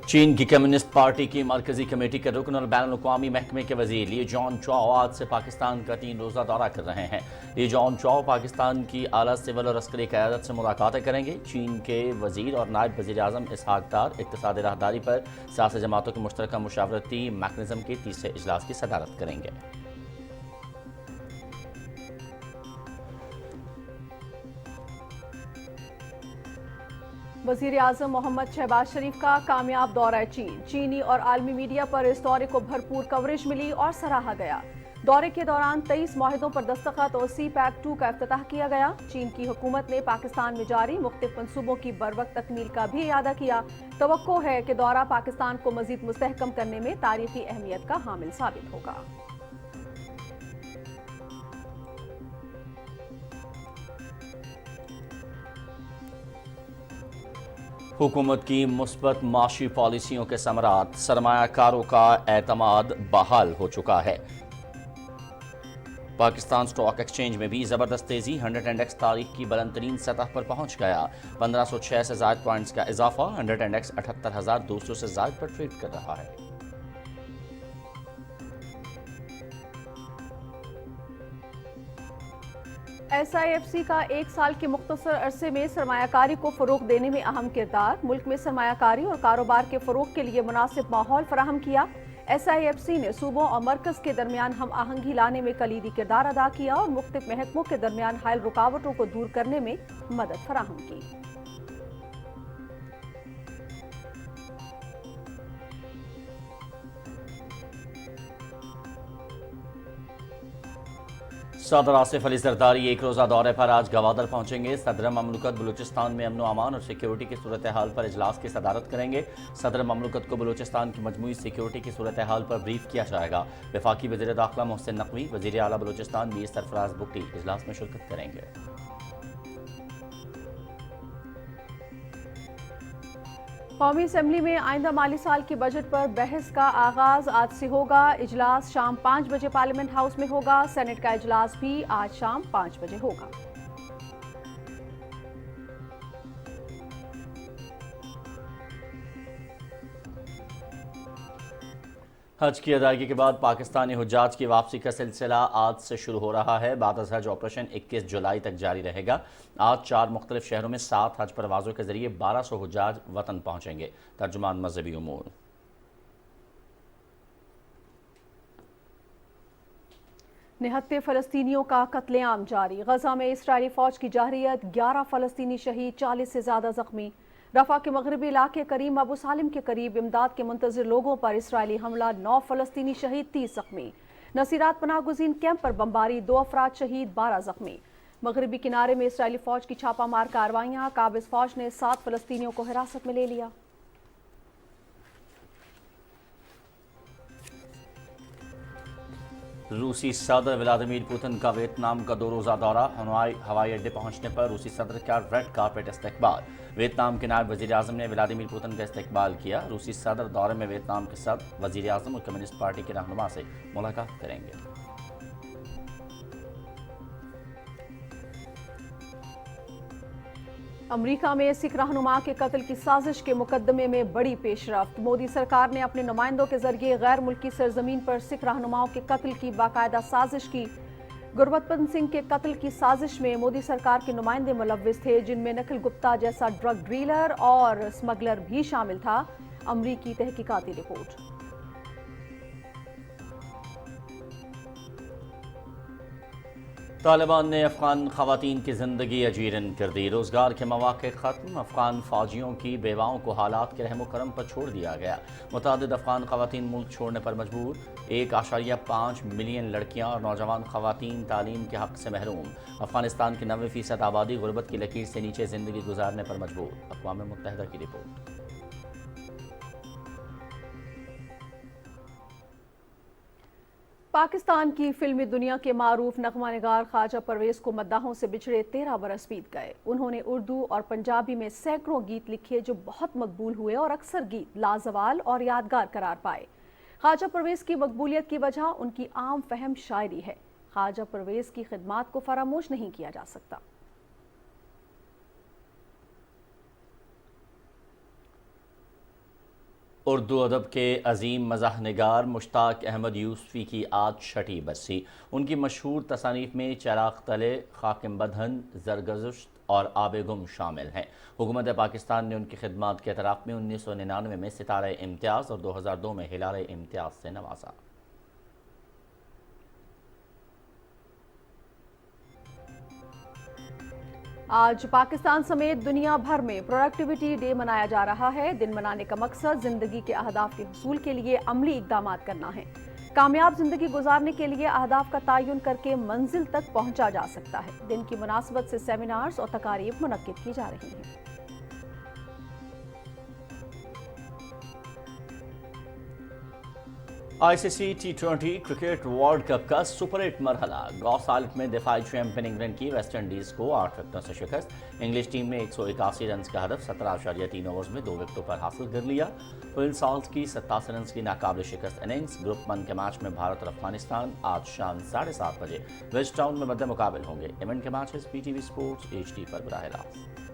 چین کی communist party کی مرکزی کمیٹی کے رکن اور بین الاقوامی محکمے کے وزیر لی جان چاؤ آج سے پاکستان کا 3 روزہ دورہ کر رہے ہیں۔ لی جان چاؤ پاکستان کی اعلیٰ سول اور عسکری قیادت سے ملاقاتیں کریں گے۔ چین کے وزیر اور نائب وزیر اعظم اسحاق ڈار اقتصادی راہداری پر سیاسی جماعتوں کے مشترکہ مشاورتی میکنزم کے تیسرے اجلاس کی صدارت کریں گے۔ وزیر اعظم محمد شہباز شریف کا کامیاب دورہ چین، چینی اور عالمی میڈیا پر اس دورے کو بھرپور کوریج ملی اور سراہا گیا۔ دورے کے دوران 23 معاہدوں پر دستخط اور سی پیک 2 کا افتتاح کیا گیا۔ چین کی حکومت نے پاکستان میں جاری مختلف منصوبوں کی بروقت تکمیل کا بھی اعادہ کیا۔ توقع ہے کہ دورہ پاکستان کو مزید مستحکم کرنے میں تاریخی اہمیت کا حامل ثابت ہوگا۔ حکومت کی مثبت معاشی پالیسیوں کے ثمرات، سرمایہ کاروں کا اعتماد بحال ہو چکا ہے۔ پاکستان سٹاک ایکسچینج میں بھی زبردست تیزی، 100 انڈیکس تاریخ کی بلند ترین سطح پر پہنچ گیا۔ 1506 سے زائد پوائنٹس کا اضافہ، 100 انڈیکس 78,200 سے زائد پر ٹریڈ کر رہا ہے۔ ایس آئی ایف سی کا 1 سال کے مختصر عرصے میں سرمایہ کاری کو فروغ دینے میں اہم کردار، ملک میں سرمایہ کاری اور کاروبار کے فروغ کے لیے مناسب ماحول فراہم کیا۔ ایس آئی ایف سی نے صوبوں اور مرکز کے درمیان ہم آہنگی لانے میں کلیدی کردار ادا کیا اور مختلف محکموں کے درمیان حائل رکاوٹوں کو دور کرنے میں مدد فراہم کی۔ صدر آصف علی زرداری 1 روزہ دورے پر آج گوادر پہنچیں گے۔ صدر مملکت بلوچستان میں امن و امان اور سیکیورٹی کی صورتحال پر اجلاس کی صدارت کریں گے۔ صدر مملکت کو بلوچستان کی مجموعی سیکیورٹی کی صورتحال پر بریف کیا جائے گا۔ وفاقی وزیر داخلہ محسن نقوی، وزیر اعلیٰ بلوچستان میر سرفراز بگٹی اجلاس میں شرکت کریں گے۔ قومی اسمبلی میں آئندہ مالی سال کے بجٹ پر بحث کا آغاز آج سے ہوگا۔ اجلاس شام 5 بجے پارلیمنٹ ہاؤس میں ہوگا۔ سینٹ کا اجلاس بھی آج شام 5 بجے ہوگا۔ حج کی ادائیگی کے بعد پاکستانی حجاج کی واپسی کا سلسلہ آج سے شروع ہو رہا ہے۔ بعد از حج آپریشن 21 جولائی تک جاری رہے گا۔ آج 4 مختلف شہروں میں 7 حج پروازوں کے ذریعے 1200 حجاج وطن پہنچیں گے۔ ترجمان مذہبی امور۔ نہتے فلسطینیوں کا قتل عام جاری، غزہ میں اسرائیلی فوج کی جارحیت، 11 فلسطینی شہید، 40 سے زیادہ زخمی۔ رفح کے مغربی علاقے کریم ابو سالم کے قریب امداد کے منتظر لوگوں پر اسرائیلی حملہ، 9 فلسطینی شہید، 30 زخمی۔ نصیرات پناہ گزین کیمپ پر بمباری، 2 افراد شہید، 12 زخمی۔ مغربی کنارے میں اسرائیلی فوج کی چھاپہ مار کارروائیاں، قابض فوج نے 7 فلسطینیوں کو حراست میں لے لیا۔ روسی صدر ولادیمیر پوتن کا ویتنام کا 2 روزہ دورہ، ہوائی اڈے پہنچنے پر روسی صدر کا ریڈ کارپیٹ استقبال۔ ویتنام کے نائب وزیر اعظم نے ولادیمیر پوتن کا استقبال کیا۔ روسی صدر دورے میں ویتنام کے صدر، وزیر اعظم اور کمیونسٹ پارٹی کے رہنما سے ملاقات کریں گے۔ امریکہ میں سکھ رہنما کے قتل کی سازش کے مقدمے میں بڑی پیش رفت، مودی سرکار نے اپنے نمائندوں کے ذریعے غیر ملکی سرزمین پر سکھ رہنماؤں کے قتل کی باقاعدہ سازش کی۔ گربت سنگھ کے قتل کی سازش میں مودی سرکار کے نمائندے ملوث تھے، جن میں نکھل گپتا جیسا ڈرگ ڈیلر اور اسمگلر بھی شامل تھا۔ امریکی تحقیقاتی رپورٹ۔ طالبان نے افغان خواتین کی زندگی اجیرن کر دی، روزگار کے مواقع ختم، افغان فوجیوں کی بیواؤں کو حالات کے رحم و کرم پر چھوڑ دیا گیا۔ متعدد افغان خواتین ملک چھوڑنے پر مجبور، 1.5 ملین لڑکیاں اور نوجوان خواتین تعلیم کے حق سے محروم۔ افغانستان کی 90% آبادی غربت کی لکیر سے نیچے زندگی گزارنے پر مجبور، اقوام متحدہ کی رپورٹ۔ پاکستان کی فلمی دنیا کے معروف نغمہ نگار خواجہ پرویز کو مداحوں سے بچھڑے 13 برس بیت گئے۔ انہوں نے اردو اور پنجابی میں سینکڑوں گیت لکھے جو بہت مقبول ہوئے اور اکثر گیت لازوال اور یادگار قرار پائے۔ خواجہ پرویز کی مقبولیت کی وجہ ان کی عام فہم شاعری ہے۔ خواجہ پرویز کی خدمات کو فراموش نہیں کیا جا سکتا۔ اردو ادب کے عظیم مزاح نگار مشتاق احمد یوسفی کی آج چھٹی برسی۔ ان کی مشہور تصانیف میں چراغ تلے، خاکم بدہن، زرگزشت اور آب گم شامل ہیں۔ حکومت پاکستان نے ان کی خدمات کے اعتراف میں 1999 میں ستارہ امتیاز اور 2002 میں ہلال امتیاز سے نوازا۔ آج پاکستان سمیت دنیا بھر میں پروڈکٹیوٹی ڈے منایا جا رہا ہے۔ دن منانے کا مقصد زندگی کے اہداف کے حصول کے لیے عملی اقدامات کرنا ہے۔ کامیاب زندگی گزارنے کے لیے اہداف کا تعین کر کے منزل تک پہنچا جا سکتا ہے۔ دن کی مناسبت سے سیمینارز اور تقاریب منعقد کی جا رہی ہیں۔ آئی سی سی T20 کرکٹ ورلڈ کپ کا سپر 8 مرحلہ گو سالک میں دفاعی چیمپئن انگلینڈ کی ویسٹ انڈیز کو 8 وکٹوں سے شکست۔ انگلش ٹیم نے 181 رنز کا ہدف 17.3 اوورز میں 2 وکٹوں پر حاصل کر لیا۔ فل سالٹ کی 87 رنز کی ناقابل شکست اننگز۔ گروپ 1 کے میچ میں بھارت اور افغانستان آج شام 7:30 بجے ویسٹ ٹاؤن میں مد مقابل ہوں گے۔ ایونٹ کے میچز PTV سپورٹس HD پر براہ راست۔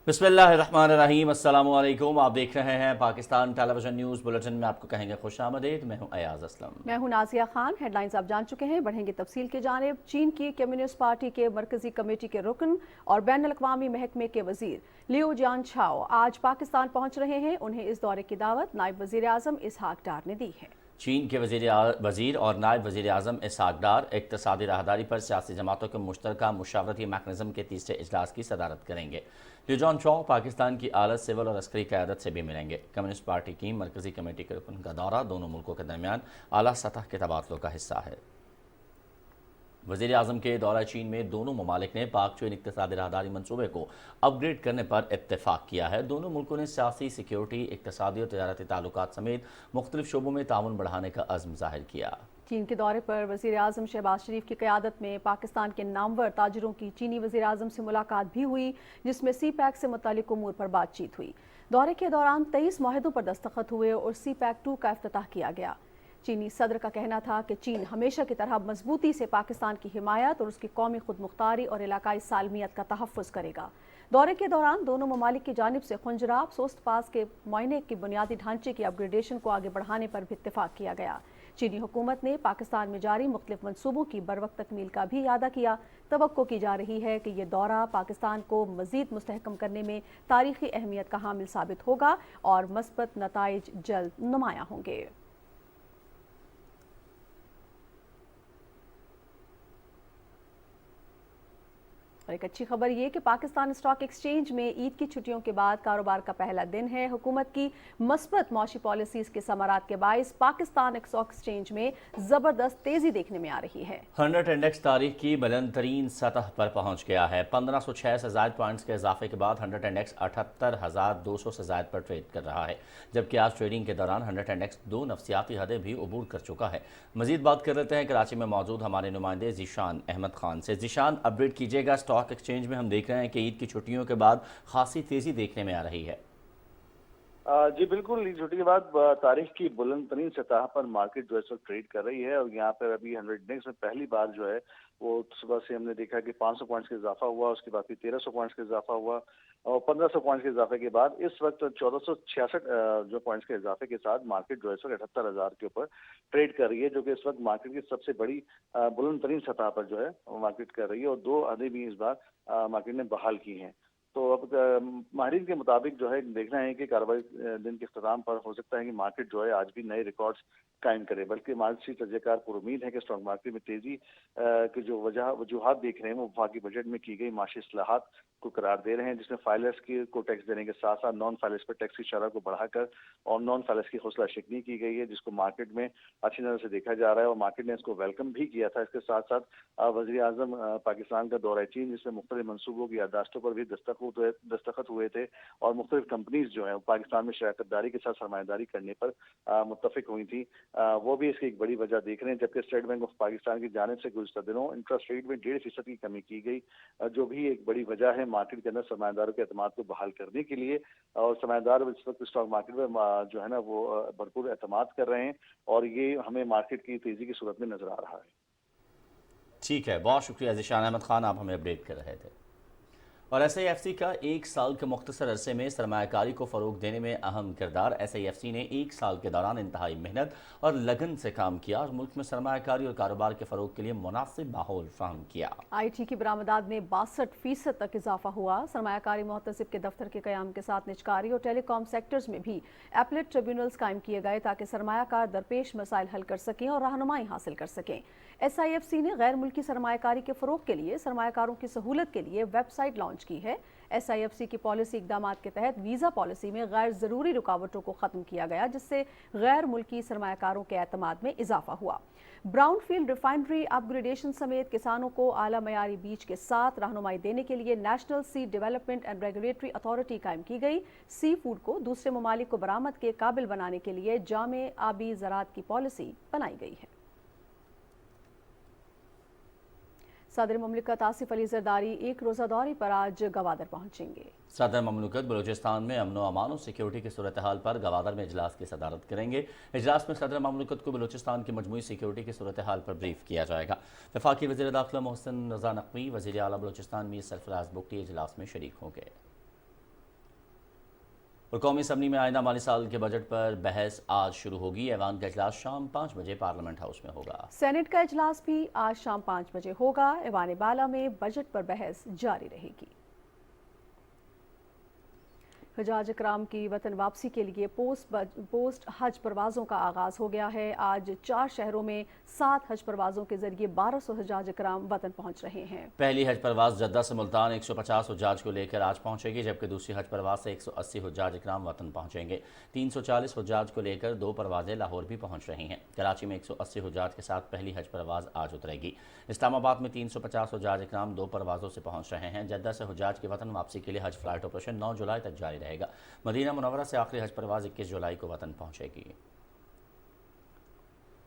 بسم اللہ الرحمن الرحیم، السلام علیکم۔ آپ دیکھ رہے ہیں پاکستان ٹیلی ویژن نیوز بلیٹن میں آپ کو کہیں گے خوش آمدید۔ میں ہوں ایاز اسلم۔ میں ہوں نازیہ خان۔ ہیڈ لائنز آپ جان چکے ہیں، بڑھیں گے تفصیل کی جانب۔ چین کی کمیونسٹ پارٹی کے مرکزی کمیٹی کے رکن اور بین الاقوامی محکمے کے وزیر لیو جان چھاؤ آج پاکستان پہنچ رہے ہیں۔ انہیں اس دورے کی دعوت نائب وزیر اعظم اسحاق ڈار نے دی ہے۔ چین کے وزیر اور نائب وزیر اعظم اسحاق ڈار اقتصادی راہداری پر سیاسی جماعتوں کے مشترکہ مشاورتی میکانزم کے تیسرے اجلاس کی صدارت کریں گے۔ لیو جان چھاؤ پاکستان کی اعلیٰ سول اور عسکری قیادت سے بھی ملیں گے۔ کمیونسٹ پارٹی کی مرکزی کمیٹی کے رکن کا دورہ دونوں ملکوں کے درمیان اعلیٰ سطح کے تبادلوں کا حصہ ہے۔ وزیر اعظم کے دورہ چین میں دونوں ممالک نے پاک چین اقتصادی راہداری منصوبے کو اپ گریڈ کرنے پر اتفاق کیا ہے۔ دونوں ملکوں نے سیاسی، سیکیورٹی، اقتصادی اور تجارتی تعلقات سمیت مختلف شعبوں میں تعاون بڑھانے کا عزم ظاہر کیا۔ چین کے دورے پر وزیر اعظم شہباز شریف کی قیادت میں پاکستان کے نامور تاجروں کی چینی وزیر اعظم سے ملاقات بھی ہوئی، جس میں سی پیک سے متعلق امور پر بات چیت ہوئی۔ دورے کے دوران 23 معاہدوں پر دستخط ہوئے اور سی پیک 2 کا افتتاح کیا گیا۔ چینی صدر کا کہنا تھا کہ چین ہمیشہ کی طرح مضبوطی سے پاکستان کی حمایت اور اس کی قومی خود مختاری اور علاقائی سالمیت کا تحفظ کرے گا۔ دورے کے دوران دونوں ممالک کی جانب سے خنجراب سوست پاس کے معائنے کے بنیادی ڈھانچے کی اپ گریڈیشن کو آگے بڑھانے پر بھی اتفاق کیا گیا۔ چینی حکومت نے پاکستان میں جاری مختلف منصوبوں کی بروقت تکمیل کا بھی اعادہ کیا۔ توقع کی جا رہی ہے کہ یہ دورہ پاکستان کو مزید مستحکم کرنے میں تاریخی اہمیت کا حامل ثابت ہوگا اور مثبت نتائج جلد نمایاں ہوں گے۔ اور ایک اچھی خبر یہ کہ پاکستان اسٹاک ایکسچینج میں عید کی چھٹیوں کے بعد کاروبار کا پہلا دن ہے۔ حکومت کی مثبت معاشی پالیسیز کے ثمرات کے باعث پاکستان اسٹاک ایکسچینج میں زبردست تیزی دیکھنے میں آ رہی ہے۔ 100 انڈیکس تاریخ کی بلند ترین سطح پر پہنچ گیا ہے۔ 1506 سے زائد پوائنٹس کے اضافے کے بعد 100 انڈیکس 78,200 سے زائد پر ٹریڈ کر رہا ہے، جبکہ آج ٹریڈنگ کے دوران 100 انڈیکس 2 نفسیاتی حدیں بھی عبور کر چکا ہے۔ مزید بات کر لیتے ہیں کراچی میں موجود ہمارے نمائندے ذیشان احمد خان سے۔ ذیشان، اپڈیٹ کیجیے گا، اسٹاک ایکسچینج میں ہم دیکھ رہے ہیں کہ عید کی چھٹیوں کے بعد خاصی تیزی دیکھنے میں آ رہی ہے۔ جی بالکل، عید چھٹی کے بعد تاریخ کی بلند ترین سطح پر مارکیٹ جو ہے ٹریڈ کر رہی ہے، اور یہاں پر ابھی 100 انڈیکس میں پہلی بار جو ہے وہ صبح سے ہم نے دیکھا کہ 500 پوائنٹس کا اضافہ ہوا، اس کے بعد پھر 1300 پوائنٹس کا اضافہ ہوا، اور 1500 پوائنٹس کے اضافے کے بعد اس وقت 1466 جو پوائنٹس کے اضافے کے ساتھ مارکیٹ جو ہے 78,000 کے اوپر ٹریڈ کر رہی ہے، جو کہ اس وقت مارکیٹ کی سب سے بڑی بلند ترین سطح پر جو ہے مارکیٹ کر رہی ہے، اور 2 حدیں بھی اس بار مارکیٹ نے بحال کی ہیں۔ تو اب ماہرین کے مطابق جو ہے دیکھنا ہے کہ کاروباری دن کے اختتام پر ہو سکتا ہے کہ مارکیٹ جو ہے آج بھی نئے ریکارڈز قائم کرے، بلکہ مارکیٹ تجزیہ کار پر امید ہے کہ اسٹاک مارکیٹ میں تیزی کی جو وجوہات دیکھ رہے ہیں وہ وفاقی بجٹ میں کی گئی معاشی اصلاحات کو قرار دے رہے ہیں، جس میں فائلرز کو ٹیکس دینے کے ساتھ ساتھ نان فائلرز پر ٹیکس کی شرح کو بڑھا کر اور نان فائلرز کی حوصلہ شکنی کی گئی ہے، جس کو مارکیٹ میں اچھی نظر سے دیکھا جا رہا ہے، اور مارکیٹ نے اس کو ویلکم بھی کیا تھا۔ اس کے ساتھ ساتھ وزیر اعظم پاکستان کا دورہ چین، جس میں مختلف منصوبوں کی یادداشتوں پر بھی دستخط दस्तखत हुए थे और मुख्तलिफ कंपनीज जो है पाकिस्तान में शराकत दारी के साथ सरमायादारी करने पर मुत्तफिक हुई थी, वो भी इसकी एक बड़ी वजह देख रहे हैं। जबकि स्टेट बैंक ऑफ पाकिस्तान की जानिब से गुज़श्ता दिनों इंटरेस्ट रेट में 1.5% की कमी की गई, जो भी एक बड़ी वजह है मार्केट के अंदर सरमायादारों के एतमाद को बहाल करने के लिए। और सरमायादार इस वक्त स्टॉक मार्केट में जो है ना वो भरपूर एतमाद कर रहे हैं और ये हमें मार्केट की तेज़ी की सूरत में नजर आ रहा है। ठीक है, बहुत शुक्रिया ज़ीशान अहमद खान, आप हमें अपडेट कर रहे थे। और SIFC का 1 साल के मुख्तसर अरसे में सरमायाकारी को फ़रोग देने में अहम किरदार। SIFC ने 1 साल के दौरान इंतहाई मेहनत और लगन से काम किया और मुल्क में सरमायाकारी और कारोबार के फ़रोग के लिए मुनासिब माहौल फराहम किया। IT की बरामदात में 62% तक इजाफा हुआ। सरमायाकारी मुहतसिब के दफ्तर के क़याम के साथ निजकारी और टेलीकॉम सेक्टर्स में भी एपलेट ट्रिब्यूनल्स कायम किए गए ताकि सरमायाकार दरपेश मसाइल हल कर सकें और रहनुमाई हासिल कर सकें। SIFC ने गैर मुल्की सरमायाकारी के फ़रोग के लिए सरमायाकारों की सहूलत के लिए वेबसाइट लॉन्च की है। SIFC की पॉलिसी इक़दामात के तहत वीज़ा पॉलिसी में गैर ज़रूरी रुकावटों को ख़त्म किया गया, जिससे गैर मुल्की सरमायाकारों के एतमाद में इजाफा हुआ। ब्राउन फील्ड रिफाइनरी अपग्रेडेशन समेत किसानों को आला मयारी बीज के साथ रहनुमाई देने के लिए national seed development and regulatory authority कायम की गई। सी फूड को दूसरे ममालिक को बरामद के काबिल बनाने के लिए जामे आबी ज़राअत की पॉलिसी बनाई गई है। सदर ममलिकत आसिफ अली जरदारी एक रोज़ा दौरे पर आज गवादर पहुंचेंगे। सदर ममलिकत बलूचिस्तान में अमन व अमान और सिक्योरिटी की सूरत हाल पर गवादर में इजलास की सदारत करेंगे। इजलास में सदर ममलिकत को बलूचिस्तान की मजमूई सिक्योरिटी की सूरत हाल पर ब्रीफ किया जाएगा। वफाकी वज़ीर दाखिला मोहसिन रज़ा नकवी, वज़ीर आला बलूचिस्तान मीर सरफराज बुगटी इजलास में शरीक होंगे। और कौमी असम्बली में आइंदा माली साल के बजट पर बहस आज शुरू होगी। ऐवान का इजलास शाम 5 बजे पार्लियामेंट हाउस में होगा। सेनेट का इजलास भी आज शाम 5 बजे होगा। ऐवान बाला में बजट पर बहस जारी रहेगी। हजाज इकराम की वतन वापसी के लिए पोस्ट हज परवाज़ों का आगाज़ हो गया है। आज 4 शहरों में 7 हज परवाज़ों के जरिए 1200 हजाज इकराम वतन पहुँच रहे हैं। पहली हज परवाज़ जद्दा से मुल्तान 150 हजाज को लेकर आज पहुँचेगी, जबकि दूसरी हज परवाज़ से 180 हजाज इकराम वतन पहुँचेंगे। 340 हजाज को लेकर 2 परवाज़ें लाहौर भी पहुँच रही हैं। कराची में 180 हजाज के साथ पहली हज परवाज़ आज उतरेगी। इस्लामाबाद में 350 हजाज इकराम 2 परवाज़ों से पहुँच रहे हैं। जद्दा से हजाज की वतन वापसी के लिए हज फ्लाइट ऑपरेशन 9 जुलाई तक जारी रहेगा। मदीना मुनव्वरा से आखिरी हज परवाज़ 21 जुलाई को वतन पहुँचेगी।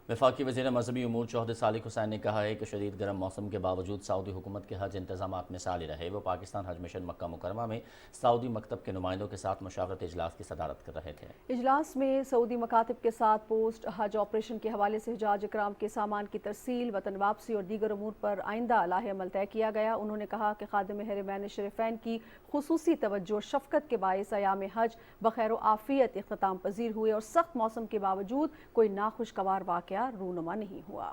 वफाकी वज़ीर मज़हबी उमूर चौधरी सालिक हुसैन ने कहा है कि शदीद गर्म मौसम के बावजूद सऊदी हुकूमत के हज इंतज़ामात मिसाली रहे। वो पाकिस्तान हज मिशन मक्का मुकरमा में सऊदी मकतब के नुमाइंदों के साथ मशावरत इजलास की सदारत कर रहे थे। इजलास में सऊदी मकातिब के साथ पोस्ट हज ऑपरेशन के हवाले से हजाज इकराम के सामान की तरसील, वतन वापसी और दीगर अमूर पर आइंदा लाहे अमल तय किया गया। उन्होंने कहा कि खादिम हरमैन शरीफैन की खुसूसी तवज्जो और शफ़क़त के बाइस अयाम हज बखैर आफ़ियत इख्तिताम पजीर हुए और सख्त मौसम के बावजूद कोई नाखुशगवार वाक़या रूनुमा नहीं हुआ।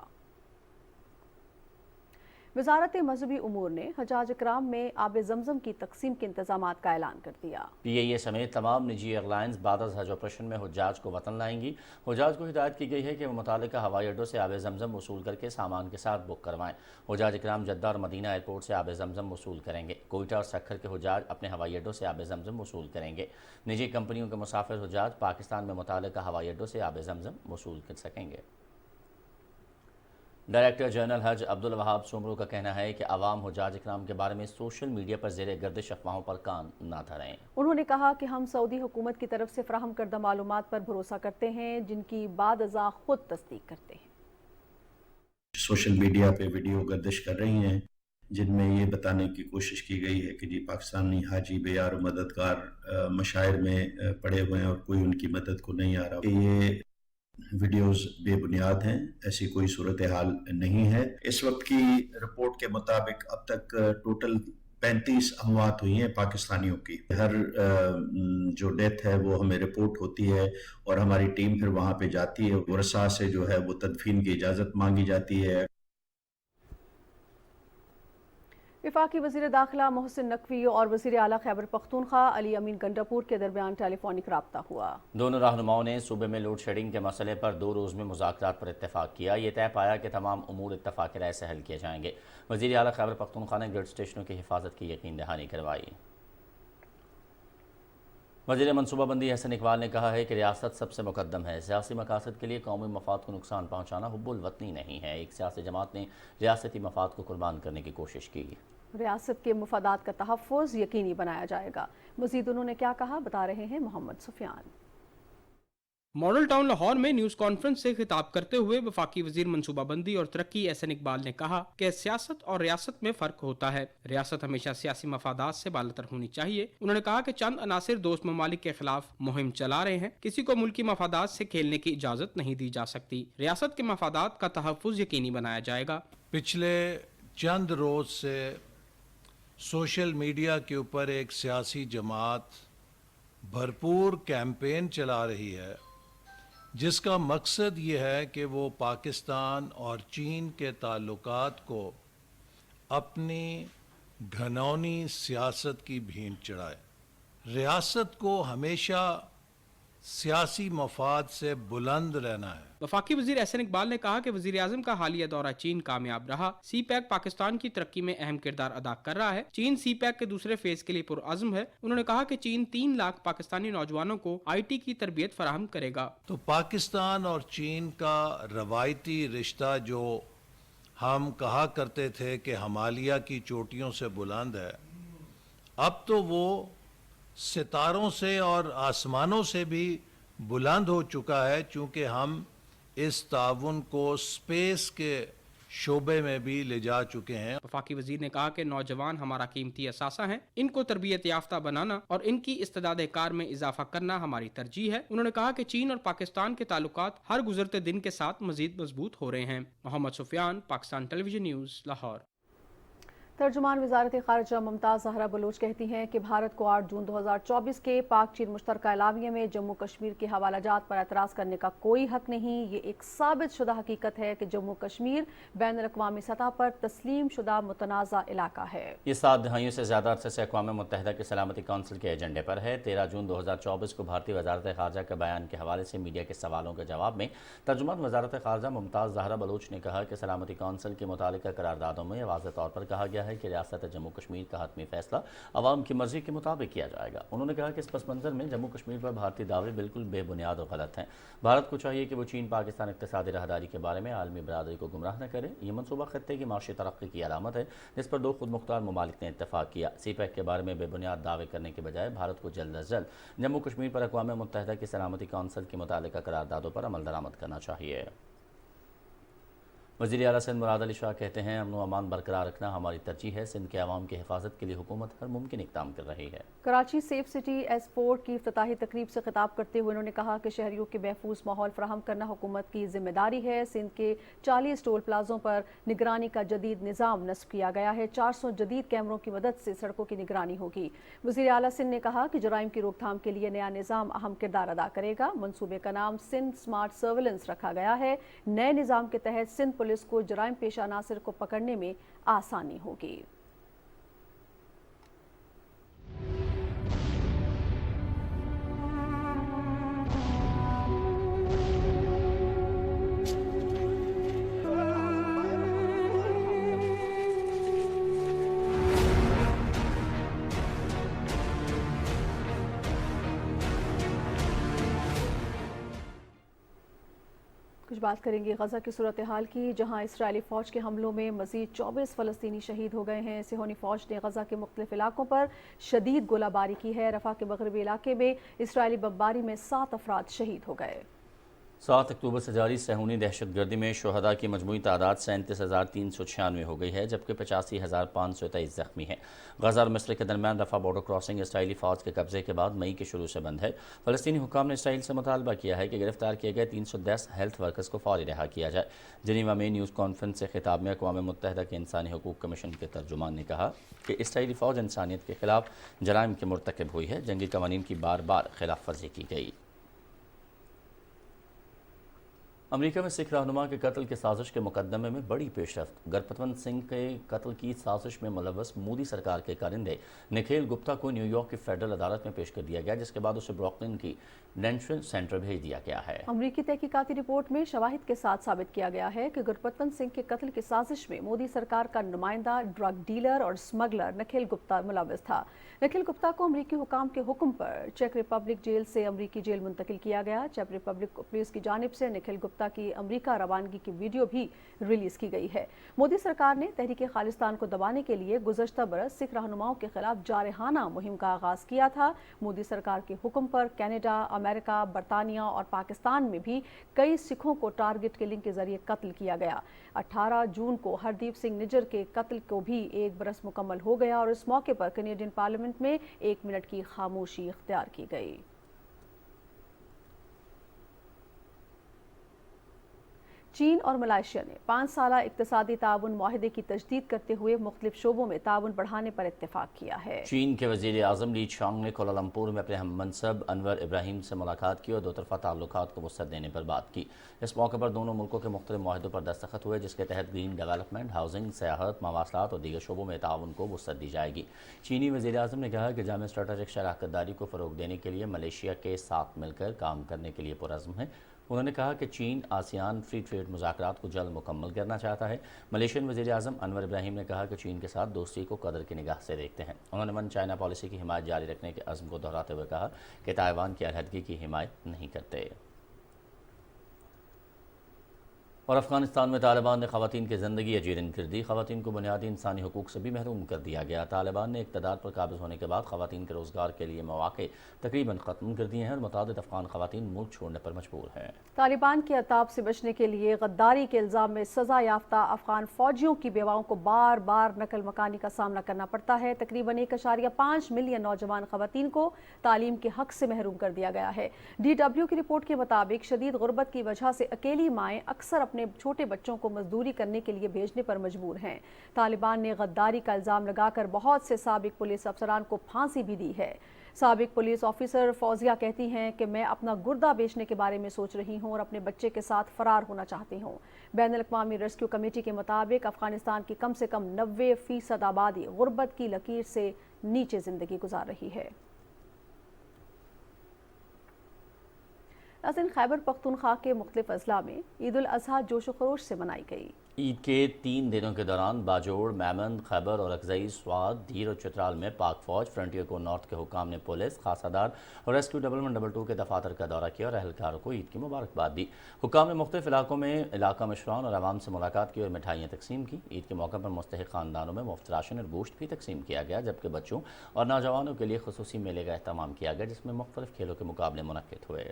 वज़ारत मज़हबी उमूर ने हजाज इकराम में आब ज़मज़म की तकसीम के इंतज़ामात का ऐलान कर दिया। PIA समेत तमाम निजी एयरलाइंस बाद हज ऑपरेशन में हुज्जाज को वतन लाएंगी। हुज्जाज को हिदायत की गई है कि वो मुतालिका हवाई अड्डों से आब ज़मज़म वसूल करके सामान के साथ बुक करवाएं। हुज्जाज इकराम जद्दा और मदीना एयरपोर्ट से आब ज़मज़म वसूल करेंगे। कोयटा और सक्खर के हुज्जाज अपने हवाई अड्डों से आब ज़मज़म वसूल करेंगे। निजी कंपनियों के मुसाफिर हुज्जाज पाकिस्तान में मुतालिका हवाई अड्डों से आब ज़मज़म वसूल कर सकेंगे। डायरेक्टर जनरल हज अब्दुल वहाब सोमरू का कहना है कि आवाम हुज्जाज इकराम के बारे में सोशल मीडिया पर ज़ेरे गर्दिश अफवाहों पर कान न धरें। उन्होंने कहा कि हम सऊदी हुकूमत की तरफ से फराहम करदा मालूमात पर भरोसा करते हैं, जिनकी बाद अज़ा खुद तस्दीक करते हैं। सोशल मीडिया पे वीडियो गर्दिश कर रही हैं जिनमें ये बताने की कोशिश की गई है कि जी पाकिस्तानी हाजी बेयार और मददगार मशायर में पड़े हुए हैं और कोई उनकी मदद को नहीं आ रहा। ये वीडियोस बेबुनियाद हैं, ऐसी कोई सूरत हाल नहीं है। इस वक्त की रिपोर्ट के मुताबिक अब तक टोटल 35 अमवात हुई हैं पाकिस्तानियों की। हर जो डेथ है वो हमें रिपोर्ट होती है और हमारी टीम फिर वहाँ पे जाती है। वरसा से जो है वो तदफीन की इजाज़त मांगी जाती है। वफाकी वज़ीर दाखिला मोहसिन नकवी और वज़ीर आला खैबर पख्तूनख्वा अली अमीन गंडापुर के दरमियान टेलीफोनिक राब्ता हुआ। दोनों रहनुमाओं ने सूबे में लोड शेडिंग के मसले पर 2 रोज़ में मुज़ाकरात पर इत्तेफाक किया। ये तय पाया कि तमाम उमूर इत्तफाक राय से हल किए जाएंगे। वज़ीर आला खैबर पख्तूनख्वा ने ग्रिड स्टेशनों की हिफाजत की यकीन दहानी करवाई। वज़ीर मनसूबाबंदी हसन इकबाल ने कहा है कि रियासत सबसे मुकद्दम है। सियासी मकासद के लिए कौमी मफाद को नुकसान पहुँचाना हुब्बुल वतनी नहीं है। एक सियासी जमात ने रियासती मफाद को कुर्बान करने की कोशिश की। रियासत के मफादात का तहफ़्फ़ुज़ यकीनी बनाया जाएगा। मज़ीद उन्होंने क्या कहा, बता रहे हैं मोहम्मद सुफियान। मॉडल टाउन लाहौर में न्यूज़ कॉन्फ्रेंस से खिताब करते हुए वफाकी वजीर मनसूबाबंदी और तरक्की एहसन इकबाल ने कहा कि सियासत और रियासत में फ़र्क होता है। रियासत हमेशा सियासी मफादात से बालतर होनी चाहिए। उन्होंने कहा कि चंद अनासिर दोस्त ममालिक के खिलाफ मुहिम चला रहे हैं। किसी को मुल्की मफादात से खेलने की इजाज़त नहीं दी जा सकती। रियासत के मफादात का तहफ़्फ़ुज़ यकीनी बनाया जाएगा। पिछले चंद रोज़ से सोशल मीडिया के ऊपर एक सियासी जमात भरपूर कैंपेन चला रही है, जिसका मकसद ये है कि वो पाकिस्तान और चीन के ताल्लुकात को अपनी घनौनी सियासत की भींट चढ़ाए। रियासत को हमेशा सियासी मफाद से बुलंद रहना है। वफाकी वजीर एहसन इकबाल ने कहा कि वजीर आज़म का हालिया दौरा चीन कामयाब रहा। सी पैक पाकिस्तान की तरक्की में अहम किरदार अदा कर रहा है। चीन सी पैक के दूसरे फेज के लिए पुरअज़्म है। उन्होंने कहा कि चीन 3 लाख पाकिस्तानी नौजवानों को IT की तरबियत फराहम करेगा। तो पाकिस्तान और चीन का रवायती रिश्ता जो हम कहा करते थे कि हिमालय की चोटियों से बुलंद है, अब तो वो सितारों से और आसमानों से भी बुलंद हो चुका है, चूँकि हम इस ताउन को स्पेस के शोबे में भी ले जा चुके हैं। वफाकी वजीर ने कहा कि नौजवान हमारा कीमती असासा हैं। इनको तरबियत याफ्ता बनाना और इनकी इस्तेदाद कार में इजाफा करना हमारी तरजीह है। उन्होंने कहा कि चीन और पाकिस्तान के ताल्लुकात हर गुजरते दिन के साथ मजीद मजबूत हो रहे हैं। Mohammad Sufiyan, Pakistan television news, Lahore. तर्जुमान वजारत ख़ारिजा मुमताज़ ज़हरा बलोच कहती हैं कि भारत को 8 जून 2024 के पाक चीन मुश्तरका एलाविया में जम्मू कश्मीर के हवालाजात पर एतराज़ करने का कोई हक नहीं। ये एक साबित शुदा हकीकत है कि जम्मू कश्मीर बैनुल अक़वामी सतह पर तस्लीम शुदा मुतनाज़ा इलाका है। ये 7 दहाइयों से ज़्यादा अरसे से अक़वाम मुत्तहिदा के सलामती कौंसिल के एजेंडे पर है। 13 जून 2024 को भारतीय वजारत ख़ारिजा के बयान के हवाले से मीडिया के सवालों के जवाब में तर्जुमान वजारत ख़ारिजा मुमताज़ ज़हरा बलोच ने कहा कि सलामती कौंसिल के मुतालिका करारदादों में वाज़ेह तौर पर कहा गया है कि रियासत जम्मू कश्मीर का हतमी फैसला अवाम की मर्जी के मुताबिक किया जाएगा। उन्होंने कहा कि इस पस मंज़र में जम्मू कश्मीर पर भारतीय दावे बिल्कुल बेबुनियाद और गलत हैं। भारत को चाहिए कि वो चीन पाकिस्तान इक़्तिसादी राहदारी के बारे में आलमी बरादरी को गुमराह न करे। ये मनसूबा खत्ते की माशी तरक्की की अलामत है, जिस पर 2 खुद मुख्तार ममालिक ने इत्तफाक किया। सी पैक के बारे में बेबुनियाद दावे करने के बजाय भारत को जल्द अज जल्द जम्मू कश्मीर पर अक़वाम मुत्तहिदा की सलामती कौंसिल की मुतालिका करारदादों पर अमल दरामद करना चाहिए। वज़ीर आला सिंध मुराद अली शाह कहते हैं, अमन व अमान बरकरार रखना हमारी तरजीह है। सिंध के अवाम की हिफाजत के लिए हुकूमत हर मुमकिन इक़दाम कर रही है। कराची सेफ सिटी एयरपोर्ट की इफ्तिताही तकरीब से खिताब करते हुए उन्होंने कहा कि शहरियों के महफूज माहौल फराहम करना हुकूमत की जिम्मेदारी है। सिंध के 40 टोल प्लाजों पर निगरानी का जदीद निज़ाम नस्ब किया गया है। 400 जदीद कैमरों की मदद से सड़कों की निगरानी होगी। वज़ीर आला सिंध ने कहा कि जराइम की रोकथाम के लिए नया निज़ाम अहम किरदार अदा करेगा। मनसूबे का नाम सिंध स्मार्ट सर्विलेंस रखा गया है। नए निज़ाम के तहत सिंध पुलिस को जराइम पेशा अनासिर को पकड़ने में आसानी होगी। कुछ बात करेंगे गजा की सूरत हाल की, जहां इसराइली फ़ौज के हमलों में मज़ीद 24 फ़लस्तीनी शहीद हो गए हैं। सिहोनी फ़ौज ने गजा के मुख्तलिफ इलाकों पर शदीद गोलाबारी की है। रफ़ा के मगरबी इलाके में इसराइली बमबारी में 7 अफराद शहीद हो गए। 7 अक्टूबर से जारी सहूनी दहशतगर्दी में शुहदा की मजमूई तादाद 37,396 हो गई है, जबकि 85,523 ज़ख्मी हैं। गजा और मिस्र के दरमियान रफ़ा बॉर्डर क्रॉसिंग इसराइली फ़ौज के कब्जे के बाद मई के शुरू से बंद है। फ़लस्तीनी हुक्काम ने इसराइल से मुतालबा किया है कि गिरफ्तार किए गए 310 हेल्थ वर्कर्स को फौरी रिहा किया जाए। जनीवा में न्यूज़ कॉन्फ्रेंस से खिताब में अक़वाम मुत्तहिदा के इंसानी हकूक़ कमीशन के तर्जुमान ने कहा कि इसराइली फ़ौज इंसानियत के खिलाफ जराइम के मुर्तकिब हुई है। जंगी कवानीन की बार बार खिलाफ वर्जी की गई। अमेरिका में सिख रहनुमा के कत्ल की साजिश के मुकदमे में बड़ी पेशरफ्त। गुरपतवंत सिंह के कत्ल की साजिश में मुलव्वस मोदी सरकार के कारिंदे निखिल गुप्ता को न्यूयॉर्क की फेडरल अदालत में पेश कर दिया गया, जिसके बाद उसे ब्रुकलिन की डेंशन सेंटर भेज दिया गया है। अमरीकी तहकीकाती रिपोर्ट में शवाहिद के साथ साबित किया गया है कि गुरपतवंत सिंह के कत्ल की साजिश में मोदी सरकार का नुमाइंदा ड्रग डीलर और स्मगलर निखिल गुप्ता मुलव्वस था। निखिल गुप्ता को अमरीकी हुकाम के हुक्म पर चेक रिपब्लिक जेल से अमरीकी जेल मुंतकिल किया गया। चेक रिपब्लिक पुलिस की जानिब से निखिल गुप्ता गुप्ता की अमरीका रवानगी की वीडियो भी रिलीज की गई है। मोदी सरकार ने तहरीक खालिस्तान को दबाने के लिए गुज़श्ता बरस सिख रहनुमाओं के खिलाफ जारहाना मुहिम का आगाज किया था। मोदी सरकार के हुक्म पर कनाडा, अमेरिका, बरतानिया और पाकिस्तान में भी कई सिखों को टारगेट किलिंग के जरिए कत्ल किया गया। 18 जून को हरदीप सिंह निज्जर के कत्ल को भी 1 बरस मुकम्मल हो गया और इस मौके पर कैनेडियन पार्लियामेंट में 1 मिनट की खामोशी इख्तियार की गई। चीन और मलेशिया ने 5 साला इक्तिसादी ताउन मुआहदे की तजदीद करते हुए मुख्तलिफ शोबों में ताउन बढ़ाने पर इत्तेफाक किया है। चीन के वज़ीर आज़म ली चांग ने कोलालमपुर में अपने हम मनसब अनवर इब्राहिम से मुलाकात की और दो तरफ़ा ताल्लुकात को वसअत देने पर बात की। इस मौके पर दोनों मुल्कों के मुख्तलिफ मुआहदों पर दस्तखत हुए, जिसके तहत ग्रीन डेवलपमेंट, हाउसिंग, सयाहत, मवासलात और दीगर शोबों में ताउन को वसअत दी जाएगी। चीनी वज़ीर आज़म ने कहा कि जामे स्ट्रेटेजिक शराकत दारी को फ़रोग़ देने के लिए मलेशिया के साथ मिलकर काम करने के लिए पुरज़्म है। उन्होंने कहा कि चीन आसियान फ्री ट्रेड मुज़ाकरात को जल्द मुकम्मल करना चाहता है। मलेशियन वज़ीर आज़म अनवर इब्राहिम ने कहा कि चीन के साथ दोस्ती को कदर की निगाह से देखते हैं। उन्होंने वन चाइना पॉलिसी की हिमायत जारी रखने के अज़्म को दोहराते हुए कहा कि ताइवान की अलहदगी की हिमायत नहीं करते। और अफगानिस्तान में तालिबान ने ख़वातीन की ज़िंदगी अजीरन कर दी। ख़वातीन को बुनियादी इंसानी हुकूक से भी महरूम कर दिया गया। तालिबान ने इक़्तिदार पर काबिज़ होने के बाद ख़वातीन के रोज़गार के लिए मौक़े तकरीबन ख़त्म कर दिए हैं और मुतादिद अफ़गान ख़वातीन मुल्क छोड़ने पर मजबूर हैं। तालिबान के अताब से बचने के लिए गद्दारी के इल्ज़ाम में सज़ा याफ्ता अफ़गान फ़ौजियों की बेवाओं को बार बार नकल मकानी का सामना करना पड़ता है। तकरीबन 1.5 मिलियन नौजवान ख़वातीन को तालीम के हक़ से महरूम कर दिया गया है। DW की रिपोर्ट के मुताबिक शदीद गुर्बत की वजह से अकेली माएँ अक्सर अपने छोटे बच्चों को मजदूरी करने के लिए भेजने पर मजबूर हैं। तालिबान ने गद्दारी का इल्ज़ाम लगाकर बहुत से साबिक पुलिस अफसरान को फांसी भी दी है। साबिक पुलिस ऑफिसर फौजिया कहती हैं कि मैं अपना गुर्दा बेचने के बारे में सोच रही हूं और अपने बच्चे के साथ फरार होना चाहती हूं। बैनुल-अक़वामी रेस्क्यू कमेटी के मुताबिक अफगानिस्तान की कम से कम 90% आबादी गुर्बत की लकीर से नीचे जिंदगी गुजार रही है। नाज़रीन, खैबर पख्तूनख्वा के मुख्तलिफ अज़ला में ईद उल अज़हा जोश व खरोश से मनाई गई। ईद के 3 दिनों के दौरान बाजोड़, मैमन, खैबर और अक्ज़ई, स्वात, धीर और चित्राल में पाक फ़ौज, फ्रंटियर को नॉर्थ के हुकाम ने पुलिस, खासादार और रेस्क्यू 112 के दफातर का दौरा किया और अहलकारों को ईद की मुबारकबाद दी। हुकाम ने मुख्तलिफ इलाकों में इलाका मशरान और आवाम से मुलाकात की और मिठाइयाँ तकसीम की। ईद के मौके पर मुस्तहिक़ ख़ानदानों में मुफ्त राशन और गोश्त भी तकसीम किया गया, जबकि बच्चों और नौजवानों के लिए खुसूसी मेले का अहतमाम किया गया, जिसमें मुख्तलिफ खेलों के मुकाबले मुनक्किद हुए।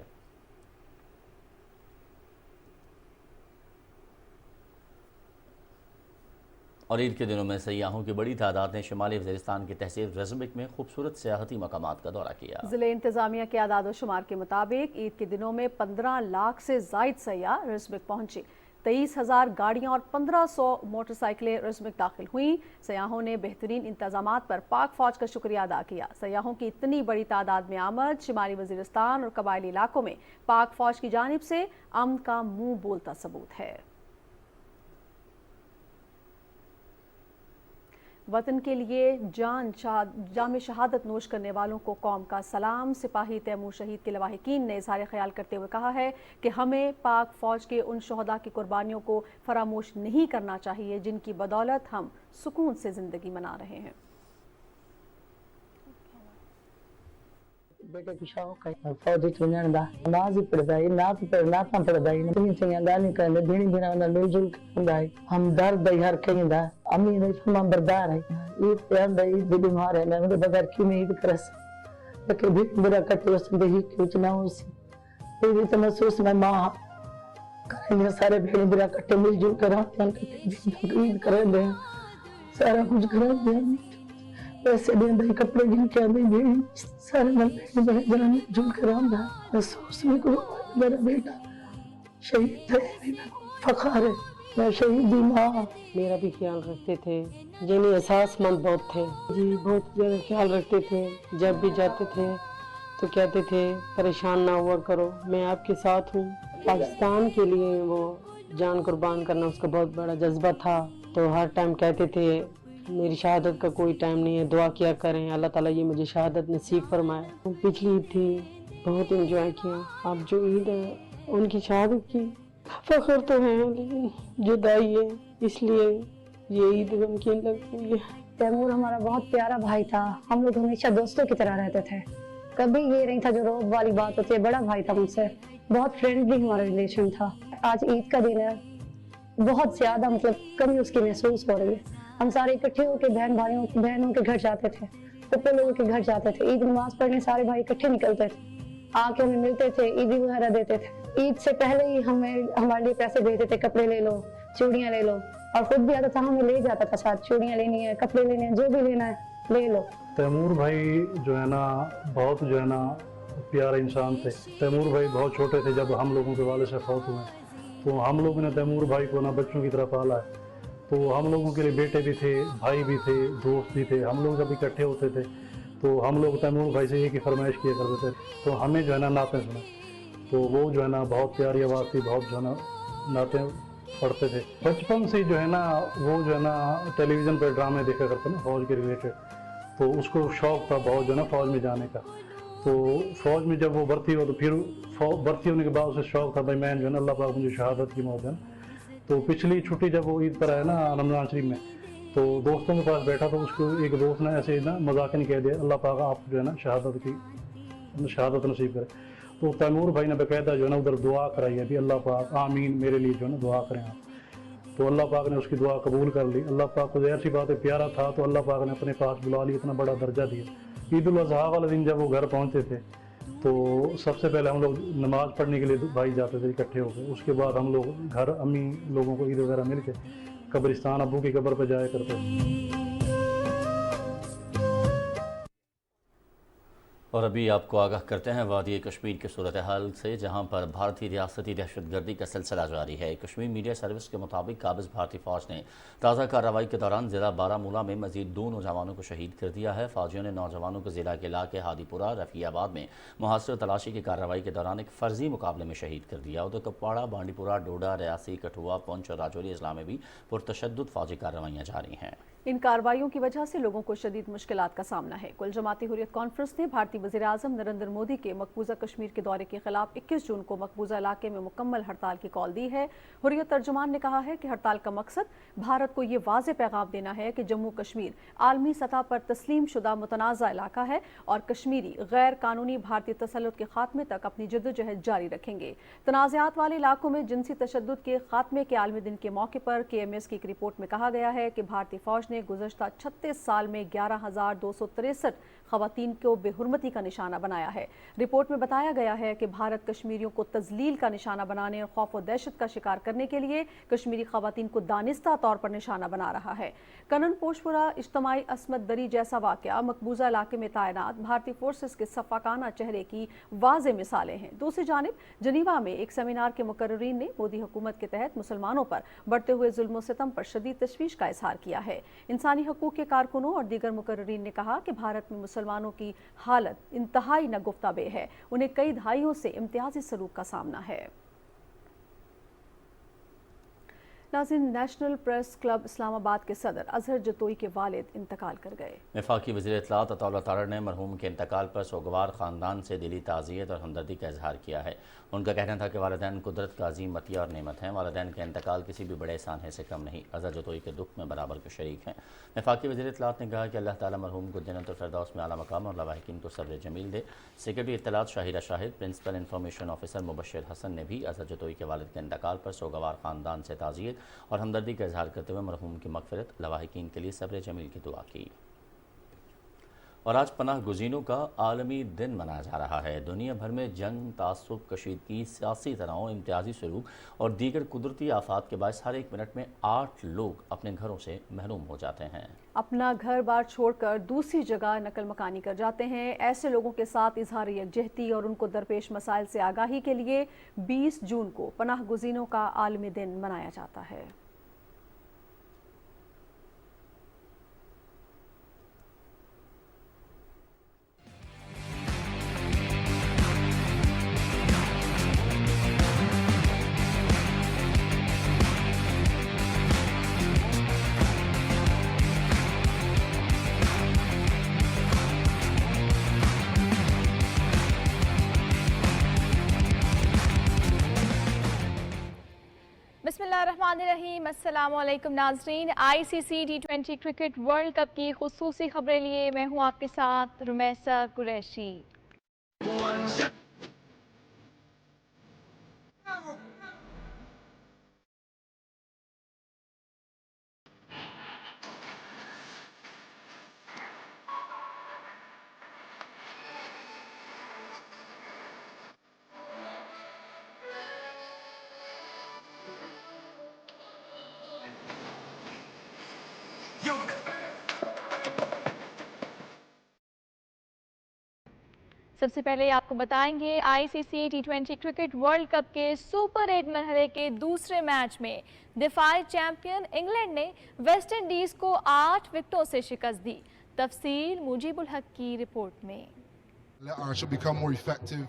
और ईद के दिनों में सयाहों की बड़ी तादाद ने शिमाली वज़ीरिस्तान की तहसील रेज़बिक में खूबसूरत सियाहती मकामात का दौरा किया। ज़िले इंतज़ामिया के आदाद व शुमार के मुताबिक ईद के दिनों में 15 लाख से ज़ायद सयाह रेज़बिक पहुंचे। 23,000 गाड़ियाँ और 1500 मोटरसाइकिलें रेज़बिक दाखिल हुई। सयाहों ने बेहतरीन इंतजामात पर पाक फ़ौज का शुक्रिया अदा किया। सयाहों की इतनी बड़ी तादाद में आमद शिमाली वज़ीरिस्तान और कबायली इलाकों में पाक फ़ौज की जानिब से अमन का मुँह बोलता सबूत है। वतन के लिए जाम शहादत नोश करने वालों को कौम का सलाम। सिपाही तैमूर शहीद के लवाहिकीन ने इज़हार ख्याल करते हुए कहा है कि हमें पाक फ़ौज के उन शहदा की कुर्बानियों को फरामोश नहीं करना चाहिए जिनकी बदौलत हम सुकून से ज़िंदगी मना रहे हैं। बेटे की शौक है फौजी चुनण दा नमाज पढ़दा है नात पढ़दा है नहीं चंगा नहीं करने भीणी भीणा ना मिलजुल करदा है हम दर्द हर कहिंदा अम्मी ने फरमा बरदार है ये प्यार दा ये बीमार है मैं उनके बगैर क्यों नहीं करस लेकिन भी बुरा कटे उस देही कुछ ना उस ये तो महसूस मैं मां करेंगे सारे भीणी बुरा कटे मिलजुल कर ईद करेंगे सारा कुछ करेंगे पैसे देंदा कपड़े जिनके आंदे सारे मिल जुल कर आंदा महसूस में को मेरा बेटा शहीद है फख्र है मैं शहीद दी माँ मेरा भी ख्याल रखते थे जिन्हें एहसासमंद बहुत थे जी बहुत ज़्यादा ख्याल रखते थे। जब भी जाते थे तो कहते थे परेशान ना हुआ करो मैं आपके साथ हूँ। पाकिस्तान के लिए वो जान कुर्बान करना उसका बहुत बड़ा जज्बा था। तो हर टाइम कहते थे मेरी शहादत का कोई टाइम नहीं है, दुआ किया करें अल्लाह ताला ये मुझे शहादत नसीब फरमाए। पिछली ईद थी बहुत एंजॉय किया। अब जो ईद है उनकी शहादत की फख्र तो है लेकिन जुदाई है इसलिए ये ईद गमगीन लगती है। तैमूर हमारा बहुत प्यारा भाई था। हम लोग हमेशा दोस्तों की तरह रहते थे। कभी ये नहीं था जो रोब वाली बात होती है। बड़ा भाई था मुझसे बहुत फ्रेंडली हमारा रिलेशन था। आज ईद का दिन है, बहुत ज्यादा मतलब कमी उसकी महसूस हो रही है। हम सारे इकट्ठे होकर बहनों के घर जाते थे, पप्पे लोगों के घर जाते थे, ईद नमाज पढ़ने सारे भाई इकट्ठे निकलते थे, आके हमें मिलते थे, ईदी वगैरह देते थे। ईद से पहले ही हमारे लिए पैसे भेजते थे, कपड़े ले लो, चूड़ियां ले लो, और खुद भी आता था, हमें ले जाता था साथ, चूड़ियां लेनी है, कपड़े लेने हैं, जो भी लेना है ले लो। तैमूर भाई जो है ना बहुत जो है ना प्यारे इंसान थे। तैमूर भाई बहुत छोटे थे जब हम लोगों के वाले से फौत हुए, तो हम लोगों ने तैमूर भाई को ना बच्चों की तरह पाला है। तो हम लोगों के लिए बेटे भी थे, भाई भी थे, दोस्त भी थे। हम लोग जब इकट्ठे होते थे तो हम लोग तैमूर भाई से एक ही फरमाइश किया करते थे, तो हमें जो है ना नाते सुने, तो वो जो है ना बहुत प्यारी आवाज़ थी, बहुत जो है ना नाते पढ़ते थे। बचपन से जो है ना वो जो है ना टेलीविज़न पर ड्रामे देखा करते ना फौज के रिलेटेड, तो उसको शौक़ था बहुत जो है ना फौज में जाने का। तो फौज में जब वो भर्ती हो तो फिर भर्ती होने के बाद उसे शौक़ था भाई मैं जो है ना अल्लाह पाक मुझे शहादत की मौत है। तो पिछली छुट्टी जब वो ईद पर आया ना रमज़ान शरीफ में, तो दोस्तों के पास बैठा तो उसको एक दोस्त ने ऐसे ना मजाकन कह दिया अल्लाह पाक आप जो है ना शहादत नसीब करे। तो तैमूर भाई ने बाकायदा जो है ना उधर दुआ कराई है भी अल्लाह पाक आमीन मेरे लिए जो है ना दुआ करें आप। तो अल्लाह पाक ने उसकी दुआ कबूल कर ली। अल्लाह पाक को ज़ाहिर सी बात है प्यारा था, तो अल्लाह पाक ने अपने पास बुला लिया, इतना बड़ा दर्जा दिया। ईद उल अज़हा वाले दिन जब वो घर पहुँचे थे तो सबसे पहले हम लोग नमाज़ पढ़ने के लिए भाई जाते थे इकट्ठे होकर। उसके बाद हम लोग घर अम्मी लोगों को ईद वगैरह मिल के कब्रिस्तान अब्बू की कब्र पर जाया करते थे। और अभी आपको आगाह करते हैं वादी कश्मीर की सूरत हाल से, जहां पर भारतीय रियासती दहशतगर्दी का सिलसिला जारी है। कश्मीर मीडिया सर्विस के मुताबिक काबिज भारतीय फ़ौज ने ताज़ा कार्रवाई के दौरान ज़िला बारामूला में मज़ीद 2 नौजवानों को शहीद कर दिया है। फ़ौजियों ने नौजवानों को ज़िला के इलाके हादीपुरा रफ़ियाबाद में मुहासर तलाशी की कार्रवाई के दौरान एक फ़र्जी मुकाबले में शहीद कर दिया। उधर कुपवाड़ा, बांडीपुरा, डोडा, रियासी, कठुआ, पुंछ और राजौरी अजला में भी पुरतशद्दुद फ़ौजी कार्रवाइयाँ जारी हैं। इन कार्रवाइयों की वजह से लोगों को शदीद मुश्किलात का सामना है। कुल जमाती हुर्रियत कॉन्फ्रेंस ने भारतीय वज़ीर आज़म नरेंद्र मोदी के मकबूजा कश्मीर के दौरे के खिलाफ 21 जून को मकबूजा इलाके में मुकम्मल हड़ताल की कॉल दी है। हुर्रियत तर्जुमान ने कहा है कि हड़ताल का मकसद भारत को ये वाज़ेह पैगाम देना है कि जम्मू कश्मीर आलमी सतह पर तस्लीम शुदा मुतनाज़ा इलाका है और कश्मीरी गैर कानूनी भारतीय तसल्लुत के खात्मे तक अपनी जद्दोजहद जारी रखेंगे। तनाज़ात वाले इलाकों में जिनसी तशद्दुद के खात्मे के आलमी दिन के मौके पर KMS की एक रिपोर्ट में कहा गया है कि भारतीय फ़ौज ने गुज़श्ता 36 साल में 11,263 ख़वातीन को बेहुरमती का निशाना बनाया है। रिपोर्ट में बताया गया है कि भारत कश्मीरियों को तज़लील का निशाना बनाने और खौफ और दहशत का शिकार करने के लिए कश्मीरी ख़वातीन को दानिस्ता तौर पर निशाना बना रहा है। कनन पोशपुरा इज्तमाई असमत दरी जैसा वाक़या मकबूजा इलाके में तैनात भारतीय फोर्सेस के सफ़ाकाना चेहरे की वाज़ेह मिसालें हैं। दूसरी जानिब जनीवा में एक सेमिनार के मुकर्रीन ने मोदी हुकूमत के तहत मुसलमानों पर बढ़ते हुए जुल्म सितम पर शदीद तशवीश का इजहार किया है। इंसानी हकूक़ के कारकुनों और दीगर मुकर्रीन ने कहा कि भारत में मुसलमानों की हालत इंतहाई नगुफ्ताबे है, उन्हें कई दहाइयों से इम्तियाजी सलूक का सामना है। नाज़रीन, नेशनल प्रेस क्लब इस्लामाबाद के सदर अजहर जतोई के वालिद इंतकाल कर गए। वफाकी वज़ीर इत्तलात अताउल्लाह तारड़ ने मरहूम के इंतकाल पर सोगवार ख़ानदान से दिली ताज़ियत और हमदर्दी का इजहार किया है। उनका कहना था कि वालिदैन कुदरत का अजीम मतिया और नेमत हैं। वालिदैन का इंतकाल किसी भी बड़े एहसान से कम नहीं। अजहर जतोई के दुख में बराबर के शरीक हैं। वफाकी वज़ीर इत्तलात ने कहा कि अल्लाह ताला मरहूम को जन्नतुल फ़िरदौस में आला मकाम और लवाहिकीन को सब्र जमील दे। सेक्रेटरी इत्तलात Shahira Shahid, principal information officer Mubashir Hassan ने भी अजहर जतोई के वालिद के इंतकाल पर सोगवार ख़ानदान से ताज़ियत और हमदर्दी का इजहार करते हुए मरहूम की मग़फ़िरत, लवाहिकीन के लिए सब्र जमील की दुआ की। और आज पनाह गुज़ीनों का आलमी दिन मनाया जा रहा है। दुनिया भर में जंग, तासुब, कशीदगी, सियासी तनाव, इम्तियाजी सलूक और दीगर कुदरती आफात के बायस हर 1 मिनट में 8 लोग अपने घरों से महरूम हो जाते हैं। अपना घर बार छोड़कर दूसरी जगह नकल मकानी कर जाते हैं। ऐसे लोगों के साथ इजहार यकजहती और उनको दरपेश मसाइल से आगाही के लिए 20 जून को पनाह गुज़ीनों का आलमी दिन मनाया जाता है। बिस्मिल्लाहिर्रहमानिर्रहीम, अस्सलामुअलैकुम नाज़रीन। ICC T20 cricket world cup की खुसूसी खबरें लिए मैं हूँ आपके साथ रुमैसा कुरैशी। सबसे पहले आपको बताएंगे ICC T20 cricket world cup के सुपर 8 मरहले के दूसरे मैच में दिफाई चैंपियन इंग्लैंड ने वेस्ट इंडीज को 8 विकेटों से शिकस्त दी। तफसील मुजीबुल हक की रिपोर्ट में।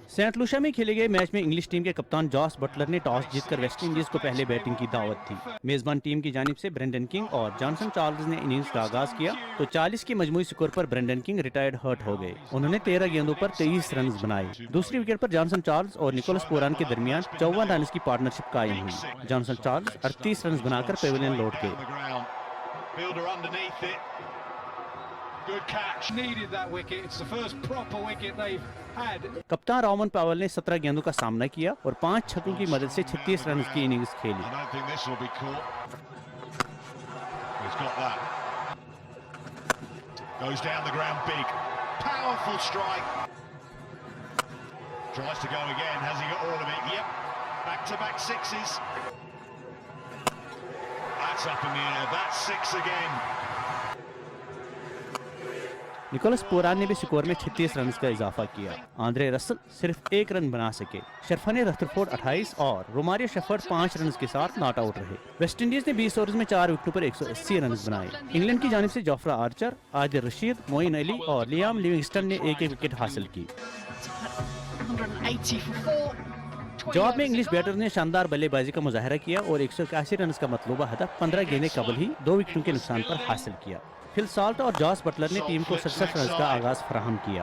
सेंट लूसिया में खेले गए मैच में इंग्लिश टीम के कप्तान जॉस बटलर ने टॉस जीतकर वेस्ट इंडीज को पहले बैटिंग की दावत थी। मेजबान टीम की जानिब से ब्रेंडन किंग और जॉनसन चार्ल्स ने इनिंग्स का आगाज किया तो 40 के मजमूई स्कोर पर ब्रेंडन किंग रिटायर्ड हर्ट हो गए। उन्होंने 13 गेंदों पर 23 रन बनाए। दूसरी विकेट पर जॉनसन चार्ल्स और निकोलस पोरान के दरमियान 54 रन की पार्टनरशिप कायम हुई। जॉनसन चार्ल्स 38 रन बनाकर पेविलियन लौट गए। कप्तान रॉमन पावेल ने 17 गेंदों का सामना किया और 5 छक्कों की मदद से 36 रन की इनिंग्स खेली। निकोलस पोरान ने भी स्कोर में 36 रन का इजाफा किया। आंद्रे रसल सिर्फ 1 रन बना सके। शरफान रदरफोर्ड 28 और रोमारियो शेफर्ड 5 रन के साथ नॉट आउट रहे। वेस्ट इंडीज ने 20 ओवर्स में 4 विकेटों पर 180 रन बनाए। इंग्लैंड की जानिब से जोफ्रा आर्चर, आदिल रशीद, मोइन अली और लियाम लिविंगस्टन ने एक विकेट हासिल की। जवाब में इंग्लिश बैटर ने शानदार बल्लेबाजी का मुजाहरा किया और 181 रन का मतलूबा हदफ 15 गेंदें कबल ही 2 विकेटों के नुकसान पर हासिल किया। फिल सॉल्ट और जॉस बटलर ने टीम को 67 रन का आगाज फराहम किया।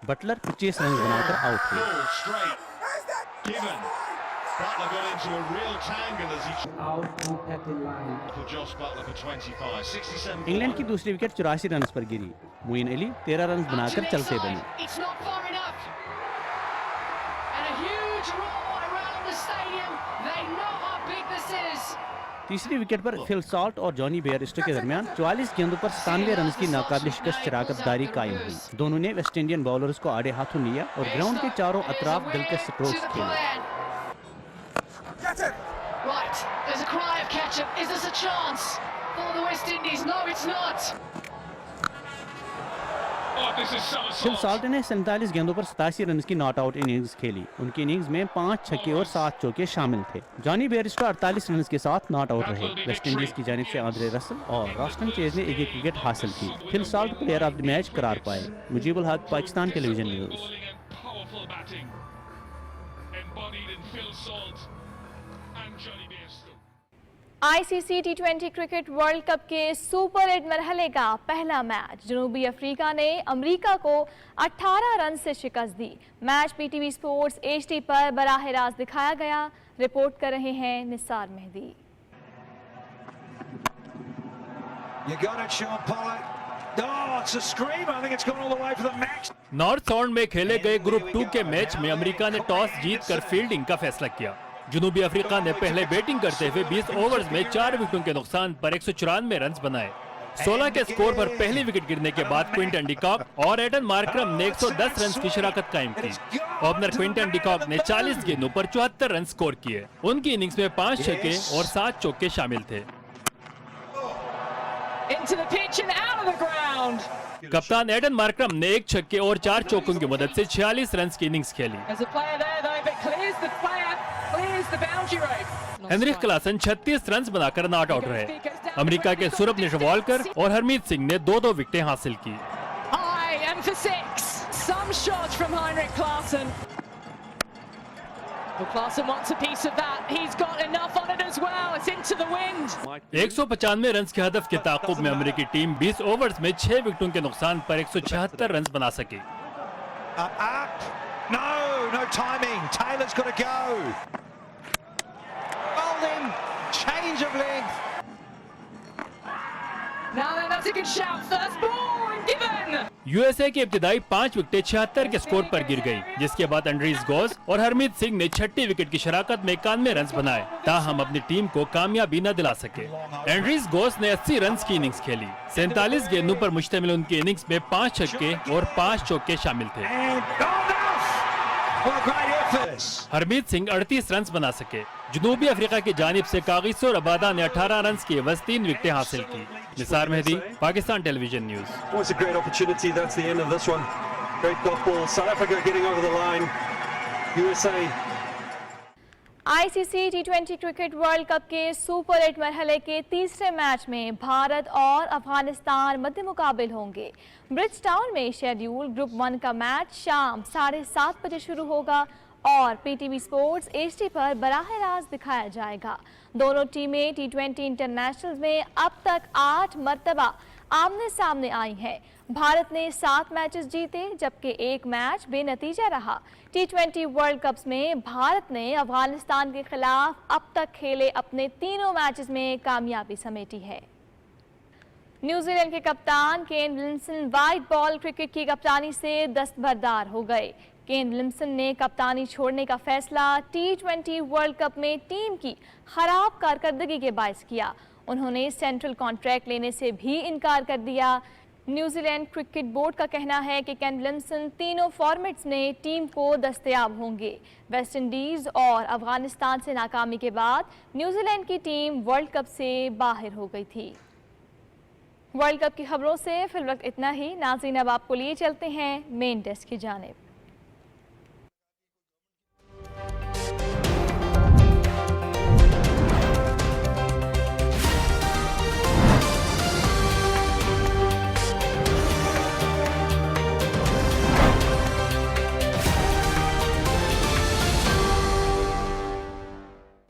बटलर 25 रन बनाकर आउट हुए। इंग्लैंड की दूसरी विकेट 84 रन पर गिरी। मोइन अली 13 रन बनाकर चलते बने। तीसरी विकेट पर फिल सॉल्ट और जॉनी बेयरस्टो के दरमियान 44 गेंदों पर 97 रन की नाकाबिल शिकस्त शराकतदारी कायम हुई। दोनों ने वेस्ट इंडियन बॉलर्स को आड़े हाथों लिया और ग्राउंड के चारों अतराफ दिलकश स्ट्रोक्स खेले। फिल सॉल्ट ने 47 गेंदों पर 87 रन की नॉट आउट इनिंग्स खेली। उनकी इनिंग्स में 5 छक्के और 7 चौके शामिल थे। जॉनी बेयरस्टो 48 रन के साथ नॉट आउट रहे। वेस्ट इंडीज की जानिब से आंद्रे रसल और रॉस्टन चेज ने एक विकेट हासिल की। Phil Salt player of the match करार पाए। मुजीबुल हक, Pakistan television news. ICC T20 cricket world cup के सुपर 8 मरहले का पहला मैच जनूबी अफ्रीका ने अमेरिका को 18 रन से शिकस्त दी। मैच PTV स्पोर्ट्स HD पर बराह रास्त दिखाया गया। रिपोर्ट कर रहे हैं निसार मेहदी। नॉर्थ साउंड में खेले गए ग्रुप 2 के मैच में अमेरिका ने टॉस जीतकर फील्डिंग का फैसला किया। जनूबी अफ्रीका ने पहले बैटिंग करते हुए 20 ओवर्स में 4 विकेटों के नुकसान पर 194 रन बनाए। 16 के स्कोर पर पहली विकेट गिरने के बाद क्विंटन डिकॉक और एडन मार्करम ने 110 रन की शराकत कायम की। ओपनर क्विंटन डिकॉक ने 40 गेंदों पर 74 रन स्कोर किए। उनकी इनिंग्स में 5 छक्के और 7 चौके शामिल थे। कप्तान एडन मार्करम ने 1 छक्के और 4 चौकों की मदद से 46 रन की इनिंग्स खेली। हेनरिक क्लासन 36 रन बनाकर नॉट आउट रहे। अमेरिका के सुरभ नेशवालकर और हरमीत सिंह ने 2-2 विकेटें हासिल की। Klaassen wants a piece of that. He's got enough on it as well. It's into the wind. 195 run के हदफ के ताक़ुब में अमेरिकी टीम 20 ओवर्स में 6 विकेटों के नुकसान पर 176 रन बना सकी। No timing. Taylor's got to go. Bowling, change of length. Now then, that's a good shout. First ball and given. USA की इब्तिदाई 5 विकेटें 76 के स्कोर पर गिर गई, जिसके बाद एंड्रीज गोस और हरमीत सिंह ने 6ठी विकेट की शराकत में 91 रन बनाए, ताहम अपनी टीम को कामयाबी न दिला सके। एंड्रीज गोस ने 80 रन की इनिंग्स खेली। 47 गेंदों पर मुश्तमिल उनकी इनिंग्स में 5 छक्के और 5 चौके शामिल थे। हरमीत सिंह 38 रन बना सके। जनूबी अफ्रीका की जानिब से कागिसो रबादा ने 18 रन की एवज 3 विकेटें हासिल की। Nisar Mehdi, Pakistan television news. Great dot ball. South Africa getting over the line. USA. ICC T20 cricket world cup के सुपर 8 मरहले के तीसरे मैच में भारत और अफगानिस्तान मध्य मुकाबिल होंगे। ब्रिज टाउन में शेड्यूल ग्रुप 1 का मैच शाम 7:30 बजे शुरू होगा और PTV स्पोर्ट्स HD पर बराह रास्त दिखाया जाएगा। दोनों टीमें T20 इंटरनेशनल में अब तक 8 मरतबा आमने सामने आई हैं। भारत ने 7 मैचेस जीते जबकि 1 मैच बेनतीजा रहा। T20 वर्ल्ड कप्स में भारत ने अफगानिस्तान के खिलाफ अब तक खेले अपने तीनों मैचेस में कामयाबी समेटी है। न्यूजीलैंड के कप्तान Kane Williamson white ball cricket की कप्तानी से दस्तबरदार हो गए। केन विलियमसन ने कप्तानी छोड़ने का फैसला T20 वर्ल्ड कप में टीम की खराब कारकर्दगी के बायस किया। उन्होंने सेंट्रल कॉन्ट्रैक्ट लेने से भी इनकार कर दिया। न्यूजीलैंड क्रिकेट बोर्ड का कहना है कि केन विलियमसन तीनों फॉर्मेट्स में टीम को दस्तयाब होंगे। वेस्ट इंडीज और अफगानिस्तान से नाकामी के बाद न्यूजीलैंड की टीम वर्ल्ड कप से बाहर हो गई थी। वर्ल्ड कप की खबरों से फिल वक्त इतना ही। नाज़रीन, अब आपको लिए चलते हैं मेन डेस्क की जानिब।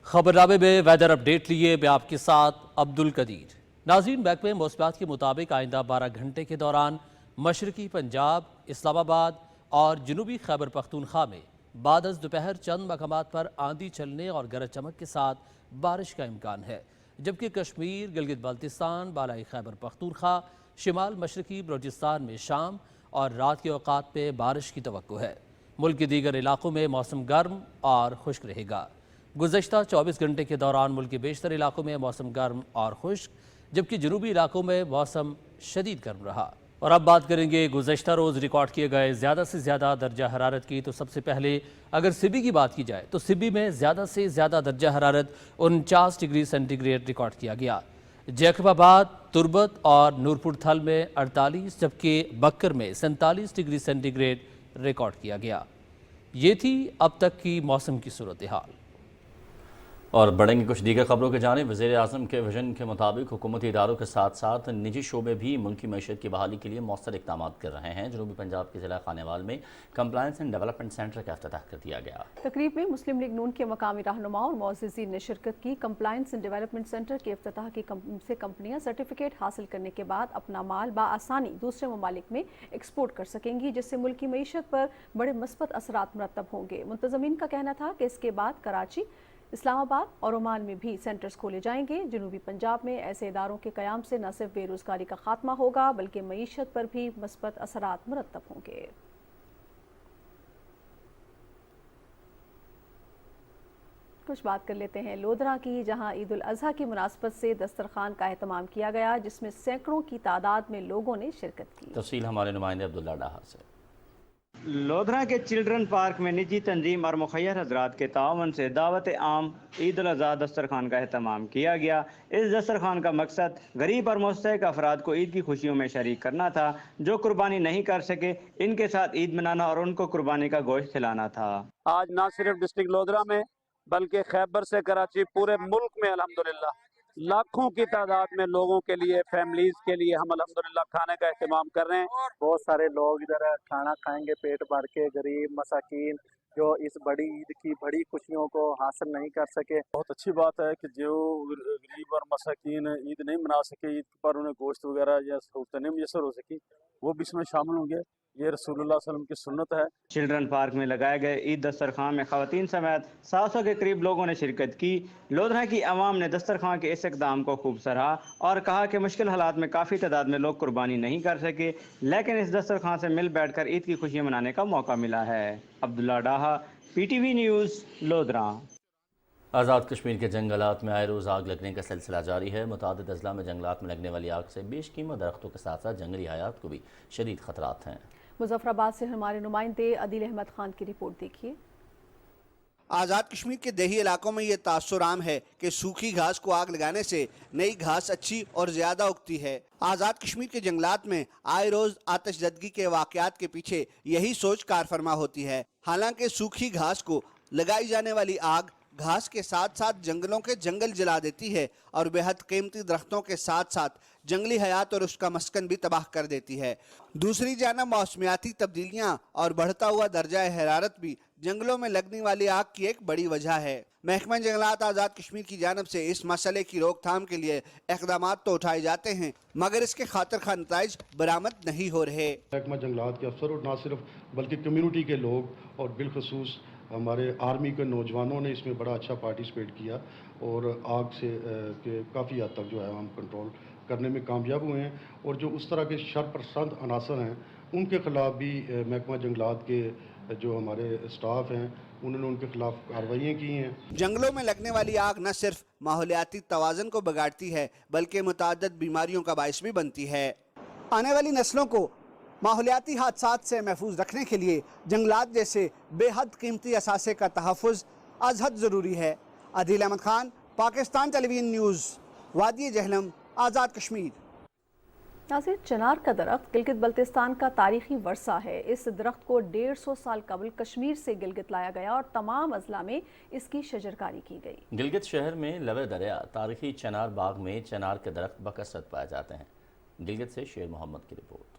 खबरनामे में वेदर अपडेट लिए मैं आपके साथ अब्दुल कदीर। नाज़रीन, महकमे मौसमियात के मुताबिक आइंदा 12 घंटे के दौरान मशरकी पंजाब, इस्लामाबाद और जनूबी खैबर पख्तूनख्वा में बाद दोपहर चंद मकामात पर आंधी चलने और गरज चमक के साथ बारिश का इम्कान है, जबकि कश्मीर, गिलगित बाल्तिस्तान, बालाई खैबर पख्तूनख्वा, शिमाल मशरकी बलूचिस्तान में शाम और रात के औकात में बारिश की तवक्को है। मुल्क के दीगर इलाकों में मौसम गर्म और खुश्क रहेगा। गुज़श्ता 24 घंटे के दौरान मुल्क के बेशतर इलाकों में मौसम गर्म और खुश्क, जबकि जनूबी इलाकों में मौसम शदीद गर्म रहा। और अब बात करेंगे गुज़श्ता रोज़ रिकॉर्ड किए गए ज़्यादा से ज़्यादा दर्जा हरारत की। तो सबसे पहले अगर सिबी की बात की जाए तो सिबी में ज़्यादा से ज़्यादा दर्जा हरारत 49 डिग्री सेंटीग्रेड रिकॉर्ड किया गया। जैकबाबाद, तुरबत और नूरपुर थल में 48, जबकि बक्कर में 47 डिग्री सेंटीग्रेड रिकॉर्ड किया गया। ये थी अब तक की मौसम की सूरत हाल। और बढ़ेंगे कुछ दीगर खबरों के जानिब। वज़ीर आज़म के विजन के मुताबिक हुकूमती इदारों के साथ साथ निजी शोबे भी मुल्क की मईशत की बहाली के लिए मौसर इक़दाम कर रहे हैं। जनूबी पंजाब के ज़िला खानेवाल में कंप्लायंस एंड डेवलपमेंट सेंटर का इफ्तिताह कर दिया गया। तकरीब में मुस्लिम लीग नून के मकामी रहनुमा और मुअज़्ज़िज़ीन ने शिरकत की। कंप्लायंस एंड डेवलपमेंट सेंटर के इफ्तिताह की से कंपनियां सर्टिफिकेट हासिल करने के बाद अपना माल बआसानी दूसरे ममालिक में एक्सपोर्ट कर सकेंगी, जिससे मुल्क की मईशत पर बड़े मस्बत असरात मुरतब होंगे। मुंतज़मीन का कहना था कि इसके बाद कराची, इस्लामाबाद और ओमान में भी सेंटर्स खोले जाएंगे। जनूबी पंजाब में ऐसे इदारों के क़याम से न सिर्फ बेरोज़गारी का खात्मा होगा बल्कि मईशत पर भी मस्बत असरात मुरतब होंगे। कुछ बात कर लेते हैं लोधरा की, जहां ईद उल अज़हा की मुनासबत से दस्तरखान का एहतमाम किया गया, जिसमें सैकड़ों की तादाद में लोगों ने शिरकत की। तफसील हमारे नुमाइंदे अब्दुल्ला डाहा से। लोधरा के चिल्ड्रन पार्क में निजी तंजीम और मुखैर हजरात के तावन से दावत आम ईद उल अज़हा दस्तरखान का अहतमाम किया गया। इस दस्तरखान का मकसद गरीब और मुस्तहिक अफराद को ईद की खुशियों में शरीक करना था। जो कुर्बानी नहीं कर सके, इनके साथ ईद मनाना और उनको कुर्बानी का गोश्त खिलाना था। आज न सिर्फ डिस्ट्रिक्ट लोधरा में बल्कि खैबर से कराची, पूरे मुल्क में अल्हम्दुलिल्लाह लाखों की तादाद में लोगों के लिए, फैमिलीज के लिए हम अल्हम्दुलिल्लाह खाने का एहतमाम कर रहे हैं। बहुत सारे लोग इधर खाना खाएंगे पेट भर के, गरीब मसाकीन जो इस बड़ी ईद की बड़ी खुशियों को हासिल नहीं कर सके। बहुत अच्छी बात है कि जो गरीब और मसाकीन ईद नहीं मना सके, ईद पर उन्हें गोश्त वगैरह या सहूलतें नहीं मुयसर हो सकी, वो भी इसमें शामिल होंगे। ये रसूलुल्लाह सल्लल्लाहु अलैहि वसल्लम की सुन्नत है। चिल्ड्रन पार्क में लगाए गए ईद दस्तरखान में खवातीन समेत 700 के करीब लोगों ने शिरकत की। लोधरा की आवाम ने दस्तरखान के इस इक़दाम को खूब सराहा और कहा कि मुश्किल हालात में काफ़ी तादाद में लोग कुर्बानी नहीं कर सके, लेकिन इस दस्तरखान से मिल बैठकर ईद की खुशियाँ मनाने का मौका मिला है। अब्दुल्ला डाहा, PTV न्यूज़, लोधरा। आज़ाद कश्मीर के जंगलात में आए रोज़ आग लगने का सिलसिला जारी है। मुतादिद अजला में जंगलात में लगने वाली आग से बेशकीमत दरख्तों के साथ साथ जंगली हयात को भी शदीद खतरात हैं। मुजफ्फराबाद से हमारे नुमाइंदे अदील अहमद खान की रिपोर्ट देखिए। आज़ाद कश्मीर के देही इलाकों में ये तासुर आम है कि सूखी घास को आग लगाने से नई घास अच्छी और ज़्यादा उगती है। आज़ाद कश्मीर के जंगलात में आए रोज़ आतिशज़दगी के वाक़यात के पीछे यही सोच कारफरमा होती है। हालांकि सूखी घास को लगाई जाने वाली आग घास के साथ साथ जंगलों के जंगल जला देती है और बेहद कीमती दरख्तों के साथ साथ जंगली हयात और उसका मस्कन भी तबाह कर देती है। दूसरी जानब मौसमियाती तब्दीलियां और बढ़ता हुआ दर्जा हरारत भी जंगलों में लगने वाली आग की एक बड़ी वजह है। महकमा जंगलात आज़ाद कश्मीर की जानब से इस मसले की रोकथाम के लिए इक़दाम तो उठाए जाते हैं, मगर इसके खातिर खा नताइज बरामद नहीं हो रहे। महकमा जंगलात के अफसर और न सिर्फ बल्कि कम्यूनिटी के लोग और बिलखसूस हमारे आर्मी के नौजवानों ने इसमें बड़ा अच्छा पार्टिसिपेट किया और आग से के काफ़ी हद तक जो है हम कंट्रोल करने में कामयाब हुए हैं। और जो उस तरह के शरपसंद अनासर हैं उनके ख़िलाफ़ भी महकमा जंगलात के जो हमारे स्टाफ हैं उन्होंने उनके खिलाफ कार्रवाइयाँ की हैं। जंगलों में लगने वाली आग न सिर्फ माहौलियाती तवाज़न को बिगाड़ती है बल्कि मुतअद्दिद बीमारियों का बाइस भी बनती है। आने वाली नस्लों को माहौलियाती हादसात से महफूज रखने के लिए जंगलात जैसे बेहद कीमती असासे का तहफ़्फ़ुज़ अज़हद ज़रूरी है। आदिल अहमद खान, पाकिस्तान टेलीविज़न न्यूज़, वादी जहलम, आज़ाद कश्मीर। नाज़रीन, चिनार का दरख्त गिलगित बल्तिस्तान का तारीखी वर्सा है। इस दरख्त को 150 साल कबल कश्मीर से गिलगित लाया गया और तमाम अजला में इसकी शजरकारी की गई। गिलगित शहर में लवे दरिया तारीखी चनार बाग में चनार के दरख्त बकसरत पाए जाते हैं। गिलगित से शेर मोहम्मद की रिपोर्ट।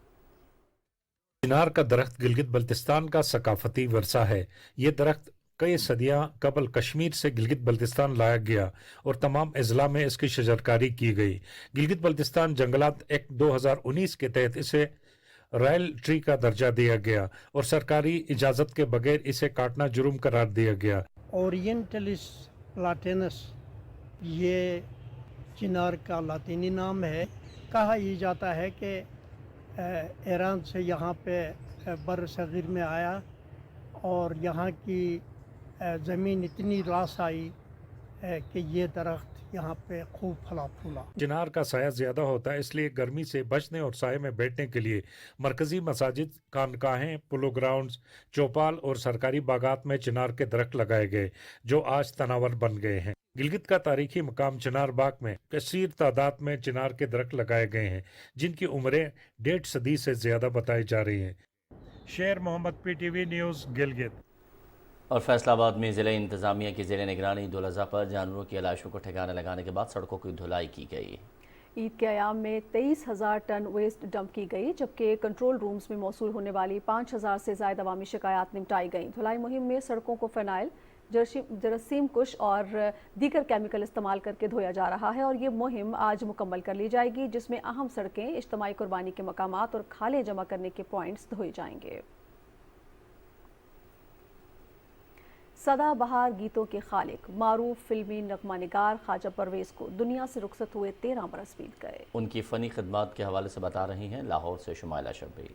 चिनार का दरख्त गिलगित बल्तिस्तान का सकाफती वर्सा है। ये दरख्त कई सदियां कबल कश्मीर से गिलगित बल्तिस्तान लाया गया और तमाम अजला में इसकी शजरकारी की गई। गिलगित बल्तिस्तान जंगलात एक्ट 2019 के तहत इसे रॉयल ट्री का दर्जा दिया गया और सरकारी इजाज़त के बगैर इसे काटना जुर्म करार दिया गया। ओरिएंटलिस प्लाटेनस ये चिनार का लातीनी नाम है। कहा यह जाता है कि ईरान से यहाँ पे बर सग़ीर में आया और यहाँ की ज़मीन इतनी रास आई कि ये दरख्त यहाँ पे खूब फला फूला। चिनार का साया ज़्यादा होता है, इसलिए गर्मी से बचने और साये में बैठने के लिए मरकज़ी मसाजिद, खानकाहें, पोलो ग्राउंड्स, चौपाल और सरकारी बागात में चिनार के दरख्त लगाए गए जो आज तनावर बन गए हैं। गिलगित का तारीखी मकाम चिनार बाग में कसीर तादाद में चिनार के दरख्त लगाए गए हैं जिनकी उम्रें 1.5 सदी से ज़्यादा बताई जा रही हैं। शेर मोहम्मद, PTV न्यूज़, गिलगित। और फैसलाबाद में ज़िले इंतज़ामिया की ज़ेर निगरानी ईद उल अज़हा पर जानवरों की लाशों को ठिकाने लगाने के बाद सड़कों की धुलाई की गई। ईद के अयाम में 23,000 टन वेस्ट डंप की गई, जबकि कंट्रोल रूम्स में मौसूल होने वाली 5,000 से ज़ायद अवामी शिकायत निपटाई गई। धुलाई मुहिम में सड़कों को फ़नाइल, जरासीम कुश और दीगर केमिकल इस्तेमाल करके धोया जा रहा है और ये मुहिम आज मुकम्मल कर ली जाएगी, जिसमें अहम सड़कें, इज्तिमाई कुर्बानी के मकामात और खाले जमा करने के पॉइंट्स धोए जाएंगे। सदा बहार गीतों के खालिक, मारूफ फिल्मी नगमा निगार ख्वाजा परवेज़ को दुनिया से रुखसत हुए 13 बरस बीत गए। उनकी फ़नी खिदमत के हवाले से बता रही हैं लाहौर से शुमाइला शब्बी।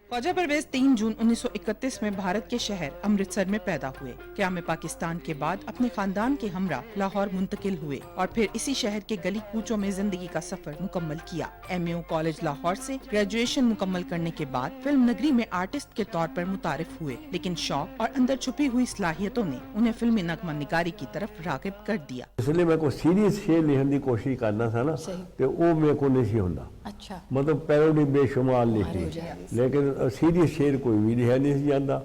ख्वाजा परवेज़ 3 जून 1931 में भारत के शहर अमृतसर में पैदा हुए। क़याम पाकिस्तान के बाद अपने खानदान के हमरा लाहौर मुंतकिल हुए और फिर इसी शहर के गली कूचों में जिंदगी का सफर मुकम्मल किया। MAO कॉलेज लाहौर से ग्रेजुएशन मुकम्मल करने के बाद फिल्म नगरी में आर्टिस्ट के तौर पर मुतारिफ हुए, लेकिन शौक और अंदर छुपी हुई सलाहियतों ने उन्हें फिल्मी नगमा निगारी की तरफ राग़िब कर दिया। इसलिए मैं को सीरियस शेर लिखने की कोशिश करना था ना, तो वो मेरे को नहीं होता। अच्छा, मतलब पैरोडी बेशुमार लिखी, लेकिन सीरियस शेर कोई भी लिखा नहीं जाता।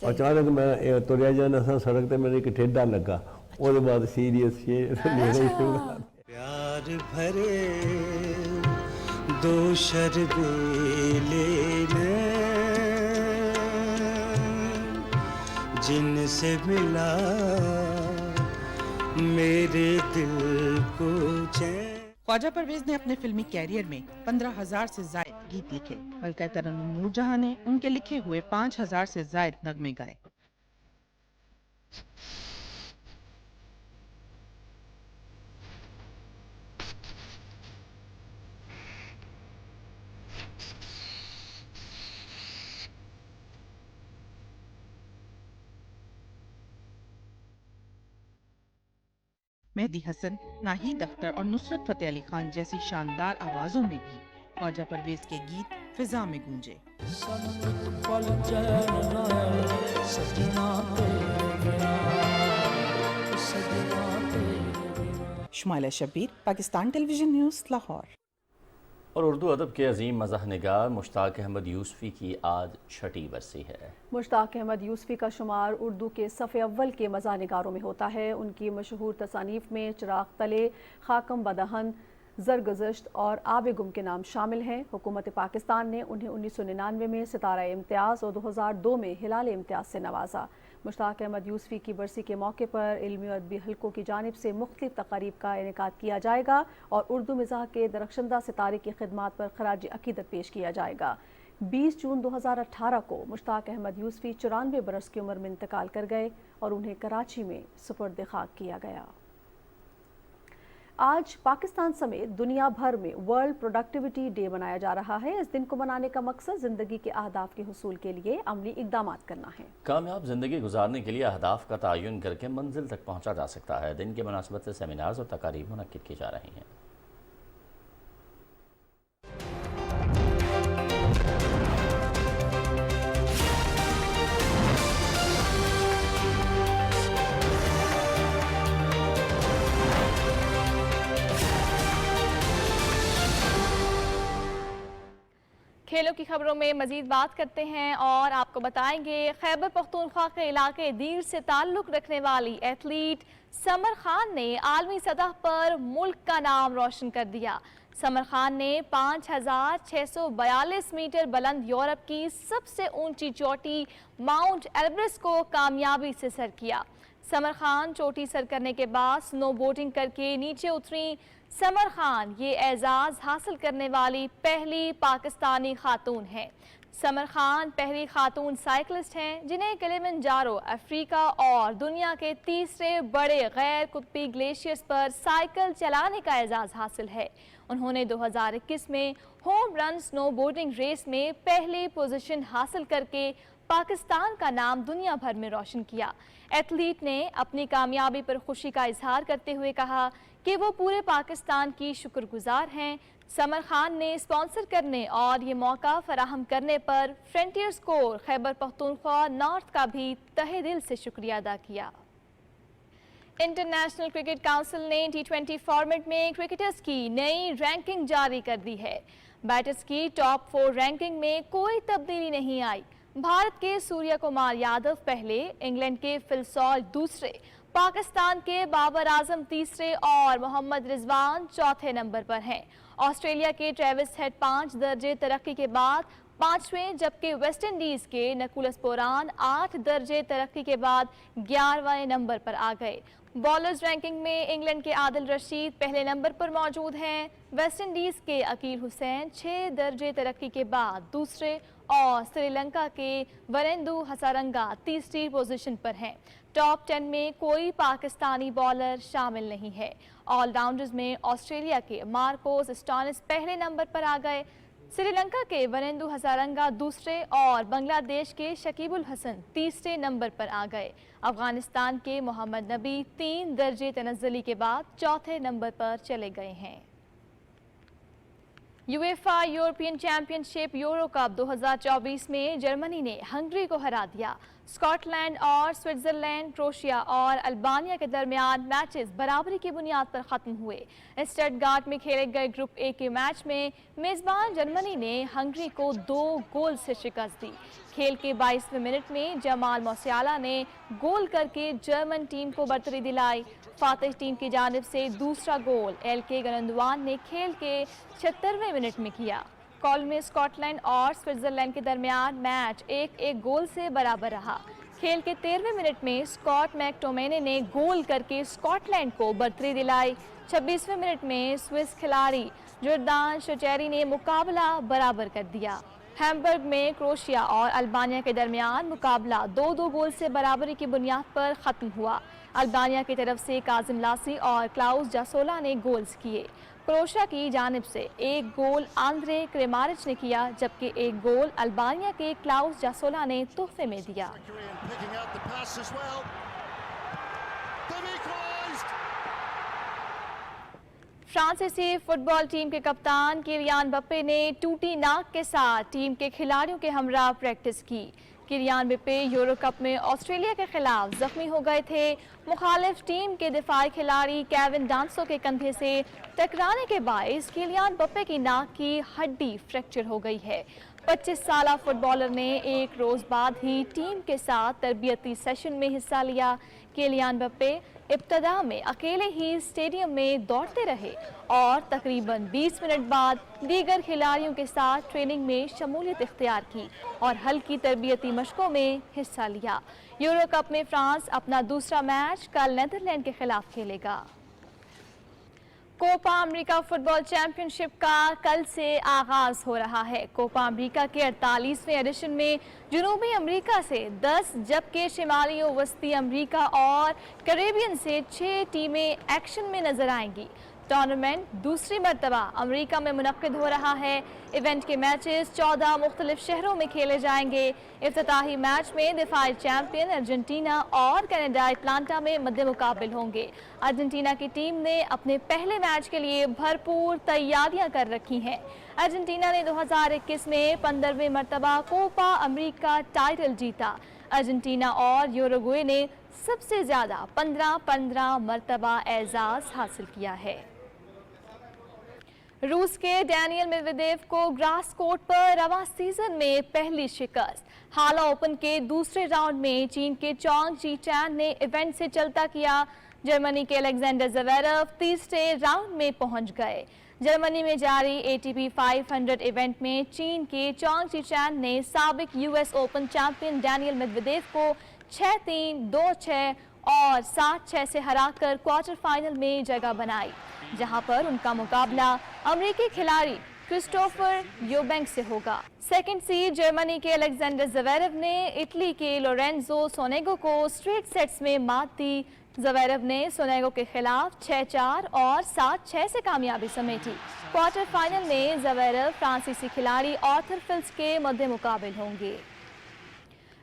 अचानक मैं तुरया जाना था सड़क पे, मेरे एक ठेडा लगा, उसके बाद सीरियस शेर लिखना शुरू कर। प्यार भरे दो शर्बीले जिनसे मिला मेरे दिल को चैन। ख्वाजा परवेज़ ने अपने फिल्मी कैरियर में 15,000 से ज़ायद गीत लिखे, बल्कि तरन्नुम नूरजहां ने उनके लिखे हुए 5,000 से ज़ायद नगमे गाए। मेहदी हसन, नाहीद अख्तर और नुसरत फतेह अली खान जैसी शानदार आवाजों में भी ख्वाजा परवेज के गीत फिजा में गूंजे। Shumaila Shabbir, Pakistan television news, Lahore. और उर्दू अदब के अजीम मज़ाह निगार मुश्ताक अहमद यूसुफ़ी की आज 6ठी बरसी है। मुश्ताक अहमद यूसुफ़ी का शुमार उर्दू के सफ़े अव्वल के मज़ाह निगारों में होता है। उनकी मशहूर तसानीफ़ में चिराग तले, खाकम बदहन, ज़रगुज़श्त और आब गुम के नाम शामिल हैं। हुकूमत पाकिस्तान ने उन्हें 1999 में सितारा इम्तियाज़ और 2002 में हिलाल इम्तियाज़ से नवाजा। मुश्ताक अहमद यूसुफ़ी की बरसी के मौके पर इल्मी और अदबी हलकों की जानिब से मुख्तलिफ तक़ारीब का इनेकाद किया जाएगा और उर्दू मिज़ाह के दरख्शंदा सितारे की खिदमात पर खराज अक़ीदत पेश किया जाएगा। 20 जून 2018 को मुश्ताक अहमद यूसुफ़ी 94 बरस की उम्र में इंतकाल कर गए और उन्हें कराची में सुपुर्द खाक किया गया। आज पाकिस्तान समेत दुनिया भर में वर्ल्ड प्रोडक्टिविटी डे मनाया जा रहा है। इस दिन को मनाने का मकसद ज़िंदगी के अहदाफ के हुसूल के लिए अमली इक़दामात करना है। कामयाब ज़िंदगी गुजारने के लिए अहदाफ का तयन करके मंजिल तक पहुँचा जा सकता है। दिन की मुनासिबत से सेमिनार्स और तकारीब मुनक्किद की जा रही हैं। खेलों की खबरों में मजीद बात करते हैं और आपको बताएंगे खैबर पख्तूनख्वा के इलाके दीर से ताल्लुक़ रखने वाली एथलीट समर खान ने आलमी सतह पर मुल्क का नाम रोशन कर दिया। समर खान ने 5642 मीटर बुलंद यूरोप की सबसे ऊंची चोटी माउंट एल्ब्रस को कामयाबी से सर किया। समर खान चोटी सर करने के बाद स्नो बोटिंग करके नीचे उतरी। समर खान ये एजाज़ हासिल करने वाली पहली पाकिस्तानी खातून हैं। समर खान पहली खातून साइकिलिस्ट हैं जिन्हें किलिमंजारो, अफ्रीका और दुनिया के तीसरे बड़े गैर कुतबी ग्लेशियर्स पर साइकिल चलाने का एजाज़ हासिल है। उन्होंने 2021 में home run snowboarding race में पहली पोजीशन हासिल करके पाकिस्तान का नाम दुनिया भर में रोशन किया। एथलीट ने अपनी कामयाबी पर खुशी का इजहार करते हुए कहा कि वो पूरे पाकिस्तान की शुक्रगुजार हैं। समर खान ने स्पॉन्सर करने और ये मौका फराहम करने पर frontier score Khyber Pakhtunkhwa north का भी तहे दिल से शुक्रिया अदा किया। इंटरनेशनल क्रिकेट काउंसिल ने T20 फॉर्मेट में क्रिकेटर्स की नई रैंकिंग जारी कर दी है। बैटर्स की टॉप 4 रैंकिंग में कोई तब्दीली नहीं आई। भारत के सूर्य कुमार यादव पहले, इंग्लैंड के फिल सॉल्ट दूसरे, पाकिस्तान के बाबर आजम तीसरे और मोहम्मद रिजवान चौथे नंबर पर हैं। ऑस्ट्रेलिया के ट्रेविस हेड 5 दर्जे तरक्की के बाद 5वें, जबकि वेस्ट इंडीज़ के नकुलस पोरान 8 दर्जे तरक्की के बाद 11वें नंबर पर आ गए। बॉलर्स रैंकिंग में इंग्लैंड के आदिल रशीद पहले नंबर पर मौजूद हैं। वेस्ट इंडीज़ के अकील हुसैन 6 दर्जे तरक्की के बाद दूसरे और श्रीलंका के वरेंदु हसारंगा तीसरी पोजीशन पर हैं। टॉप 10 में कोई पाकिस्तानी बॉलर शामिल नहीं है। ऑलराउंडर्स में ऑस्ट्रेलिया के मार्कोस स्टोनिस पहले नंबर पर आ गए। श्रीलंका के वरेंदु हसारंगा दूसरे और बांग्लादेश के शकीबुल हसन तीसरे नंबर पर आ गए। अफगानिस्तान के मोहम्मद नबी 3 दर्जे तनज़्ज़ुली के बाद चौथे नंबर पर चले गए हैं। UEFA European championship euro cup 2024 में जर्मनी ने हंगरी को हरा दिया। स्कॉटलैंड और स्विट्जरलैंड, क्रोएशिया और अल्बानिया के दरमियान मैचेस बराबरी की बुनियाद पर ख़त्म हुए। स्टटगार्ट में खेले गए ग्रुप ए के मैच में मेज़बान जर्मनी ने हंगरी को 2 गोल से शिकस्त दी। खेल के 22वें मिनट में जमाल मोसियाला ने गोल करके जर्मन टीम को बढ़तरी दिलाई। फातिह टीम की जानिब से दूसरा गोल एलके गनंदवान ने खेल के 76वें मिनट में किया। कॉल में स्कॉटलैंड और स्विट्जरलैंड के दरमियान मैच 1-1 गोल से बराबर रहा। खेल के 13वें मिनट में स्कॉट मैकटोमिने ने गोल करके स्कॉटलैंड को बढ़तरी दिलाई। 26वें मिनट में स्विस खिलाड़ी जोर्दान शोचेरी ने मुकाबला बराबर कर दिया। हैम्बर्ग में क्रोएशिया और अल्बानिया के दरमियान मुकाबला 2-2 गोल से बराबरी की बुनियाद पर ख़त्म हुआ। अल्बानिया की तरफ से काजिम लासी और क्लाउस जासोला ने गोल्स किए। क्रोएशिया की जानिब से 1 गोल आंद्रे क्रेमारिच ने किया, जबकि 1 गोल अल्बानिया के क्लाउस जासोला ने तोहफे में दिया। फ्रांसीसी फुटबॉल टीम के कप्तान किलियान मबाप्पे ने टूटी नाक के साथ टीम के खिलाड़ियों के हमरा प्रैक्टिस की। किलियान मबाप्पे यूरो कप में ऑस्ट्रेलिया के खिलाफ जख्मी हो गए थे। मुखालिफ टीम के दिफाई खिलाड़ी केविन डांसो के कंधे से टकराने के बायस किलियान मबाप्पे की नाक की हड्डी फ्रैक्चर हो गई है। 25 साला फुटबॉलर ने एक रोज बाद ही टीम के साथ तरबियती सेशन में हिस्सा लिया। किलियान मबाप्पे इब्तदा में अकेले ही स्टेडियम में दौड़ते रहे और तकरीबन 20 मिनट बाद दीगर खिलाड़ियों के साथ ट्रेनिंग में शमूलियत इख्तियार की और हल्की तरबियती मशकों में हिस्सा लिया। यूरो कप में फ्रांस अपना दूसरा मैच कल नीदरलैंड के खिलाफ खेलेगा। कोपा अमेरिका फुटबॉल चैंपियनशिप का कल से आगाज हो रहा है। कोपा अमेरिका के 48वें एडिशन में जनूबी अमेरिका से 10 जबकि शिमाली और वस्ती अमेरिका और कैरेबियन से 6 टीमें एक्शन में नजर आएंगी। टूर्नामेंट दूसरी मरतबा अमेरिका में मुनक्किद हो रहा है। इवेंट के मैचेस 14 मुख्तलिफ शहरों में खेले जाएंगे। इफ्तिताही मैच में दिफाई चैंपियन अर्जेंटीना और कनाडा अटलांटा में मद्दे मुकाबिल होंगे। अर्जेंटीना की टीम ने अपने पहले मैच के लिए भरपूर तैयारियां कर रखी हैं। अर्जेंटीना ने 2021 में 15वीं मरतबा कोपा अमेरिका टाइटल जीता। अर्जेंटीना और यूरुग्वे ने सबसे ज्यादा 15 मरतबा एजाज हासिल किया है। रूस के डैनियल मेदवेदेव को ग्रास कोर्ट पर रवा सीजन में पहली शिकस्त। हाला ओपन के दूसरे राउंड में चीन के चोंग जीचैन ने इवेंट से चलता किया। जर्मनी के अलेक्जेंडर ज़वेरेव तीसरे राउंड में पहुंच गए। जर्मनी में जारी ATP 500 इवेंट में चीन के चोंग जीचैन ने साबिक US open champion Daniel Medvedev को 6-3, 2-6 और 7-6 से हराकर क्वार्टर फाइनल में जगह बनाई, जहां पर उनका मुकाबला अमेरिकी खिलाड़ी क्रिस्टोफर यूबैंक से होगा। सेकंड सीड जर्मनी के अलेक्जेंडर ज़वेरेव ने इटली के लोरेंजो सोनेगो को स्ट्रेट सेट्स में मात दी। ज़वेरेव ने सोनेगो के खिलाफ 6-4 और 7-6 से कामयाबी समेटी। क्वार्टर फाइनल में ज़वेरेव फ्रांसीसी खिलाड़ी आर्थर फिल्स के मद्दे मुकाबिल होंगे।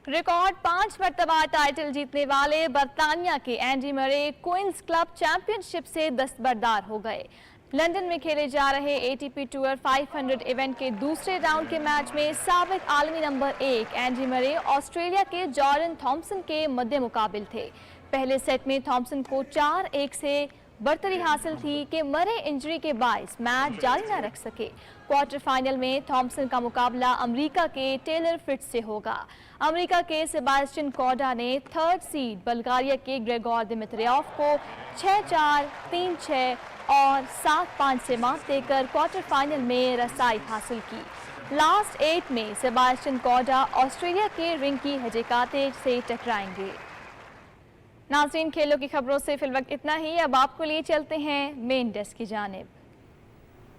रिकॉर्ड 5 मरतबा टाइटल जीतने वाले बर्तानिया के Andy Murray queen's club championship से दस्तबरदार हो गए। लंदन में खेले जा रहे ATP टूर 500 इवेंट के दूसरे राउंड के मैच में साबिक आलमी नंबर 1 एंडी मरे ऑस्ट्रेलिया के जॉर्डन थॉम्सन के मद्दे मुकाबिल थे। पहले सेट में थॉम्सन को 4-1 से बर्तरी हासिल थी कि मरे इंजरी के बायस मैच जारी न रख सके। क्वार्टर फाइनल में थॉम्सन का मुकाबला अमेरिका के टेलर फिट्स से होगा। अमेरिका के सेबास्टियन कॉर्डा ने थर्ड सीड बल्गारिया के ग्रेगोर दिमित्रियोव को 6-4, 3-6 और 7-5 से मात देकर क्वार्टर फाइनल में रसाई हासिल की। लास्ट 8 में सेबास्टियन कॉर्डा ऑस्ट्रेलिया के रिंकी हजेकाते से टकराएंगे। नाज़रीन, खेलों की खबरों से फिलवक्त इतना ही। अब आपको लिए चलते हैं मेन डेस्क की जानिब।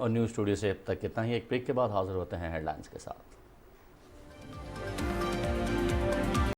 और न्यूज़ स्टूडियो से अब तक इतना ही। एक ब्रेक के बाद हाजिर होते हैं हेडलाइंस के साथ।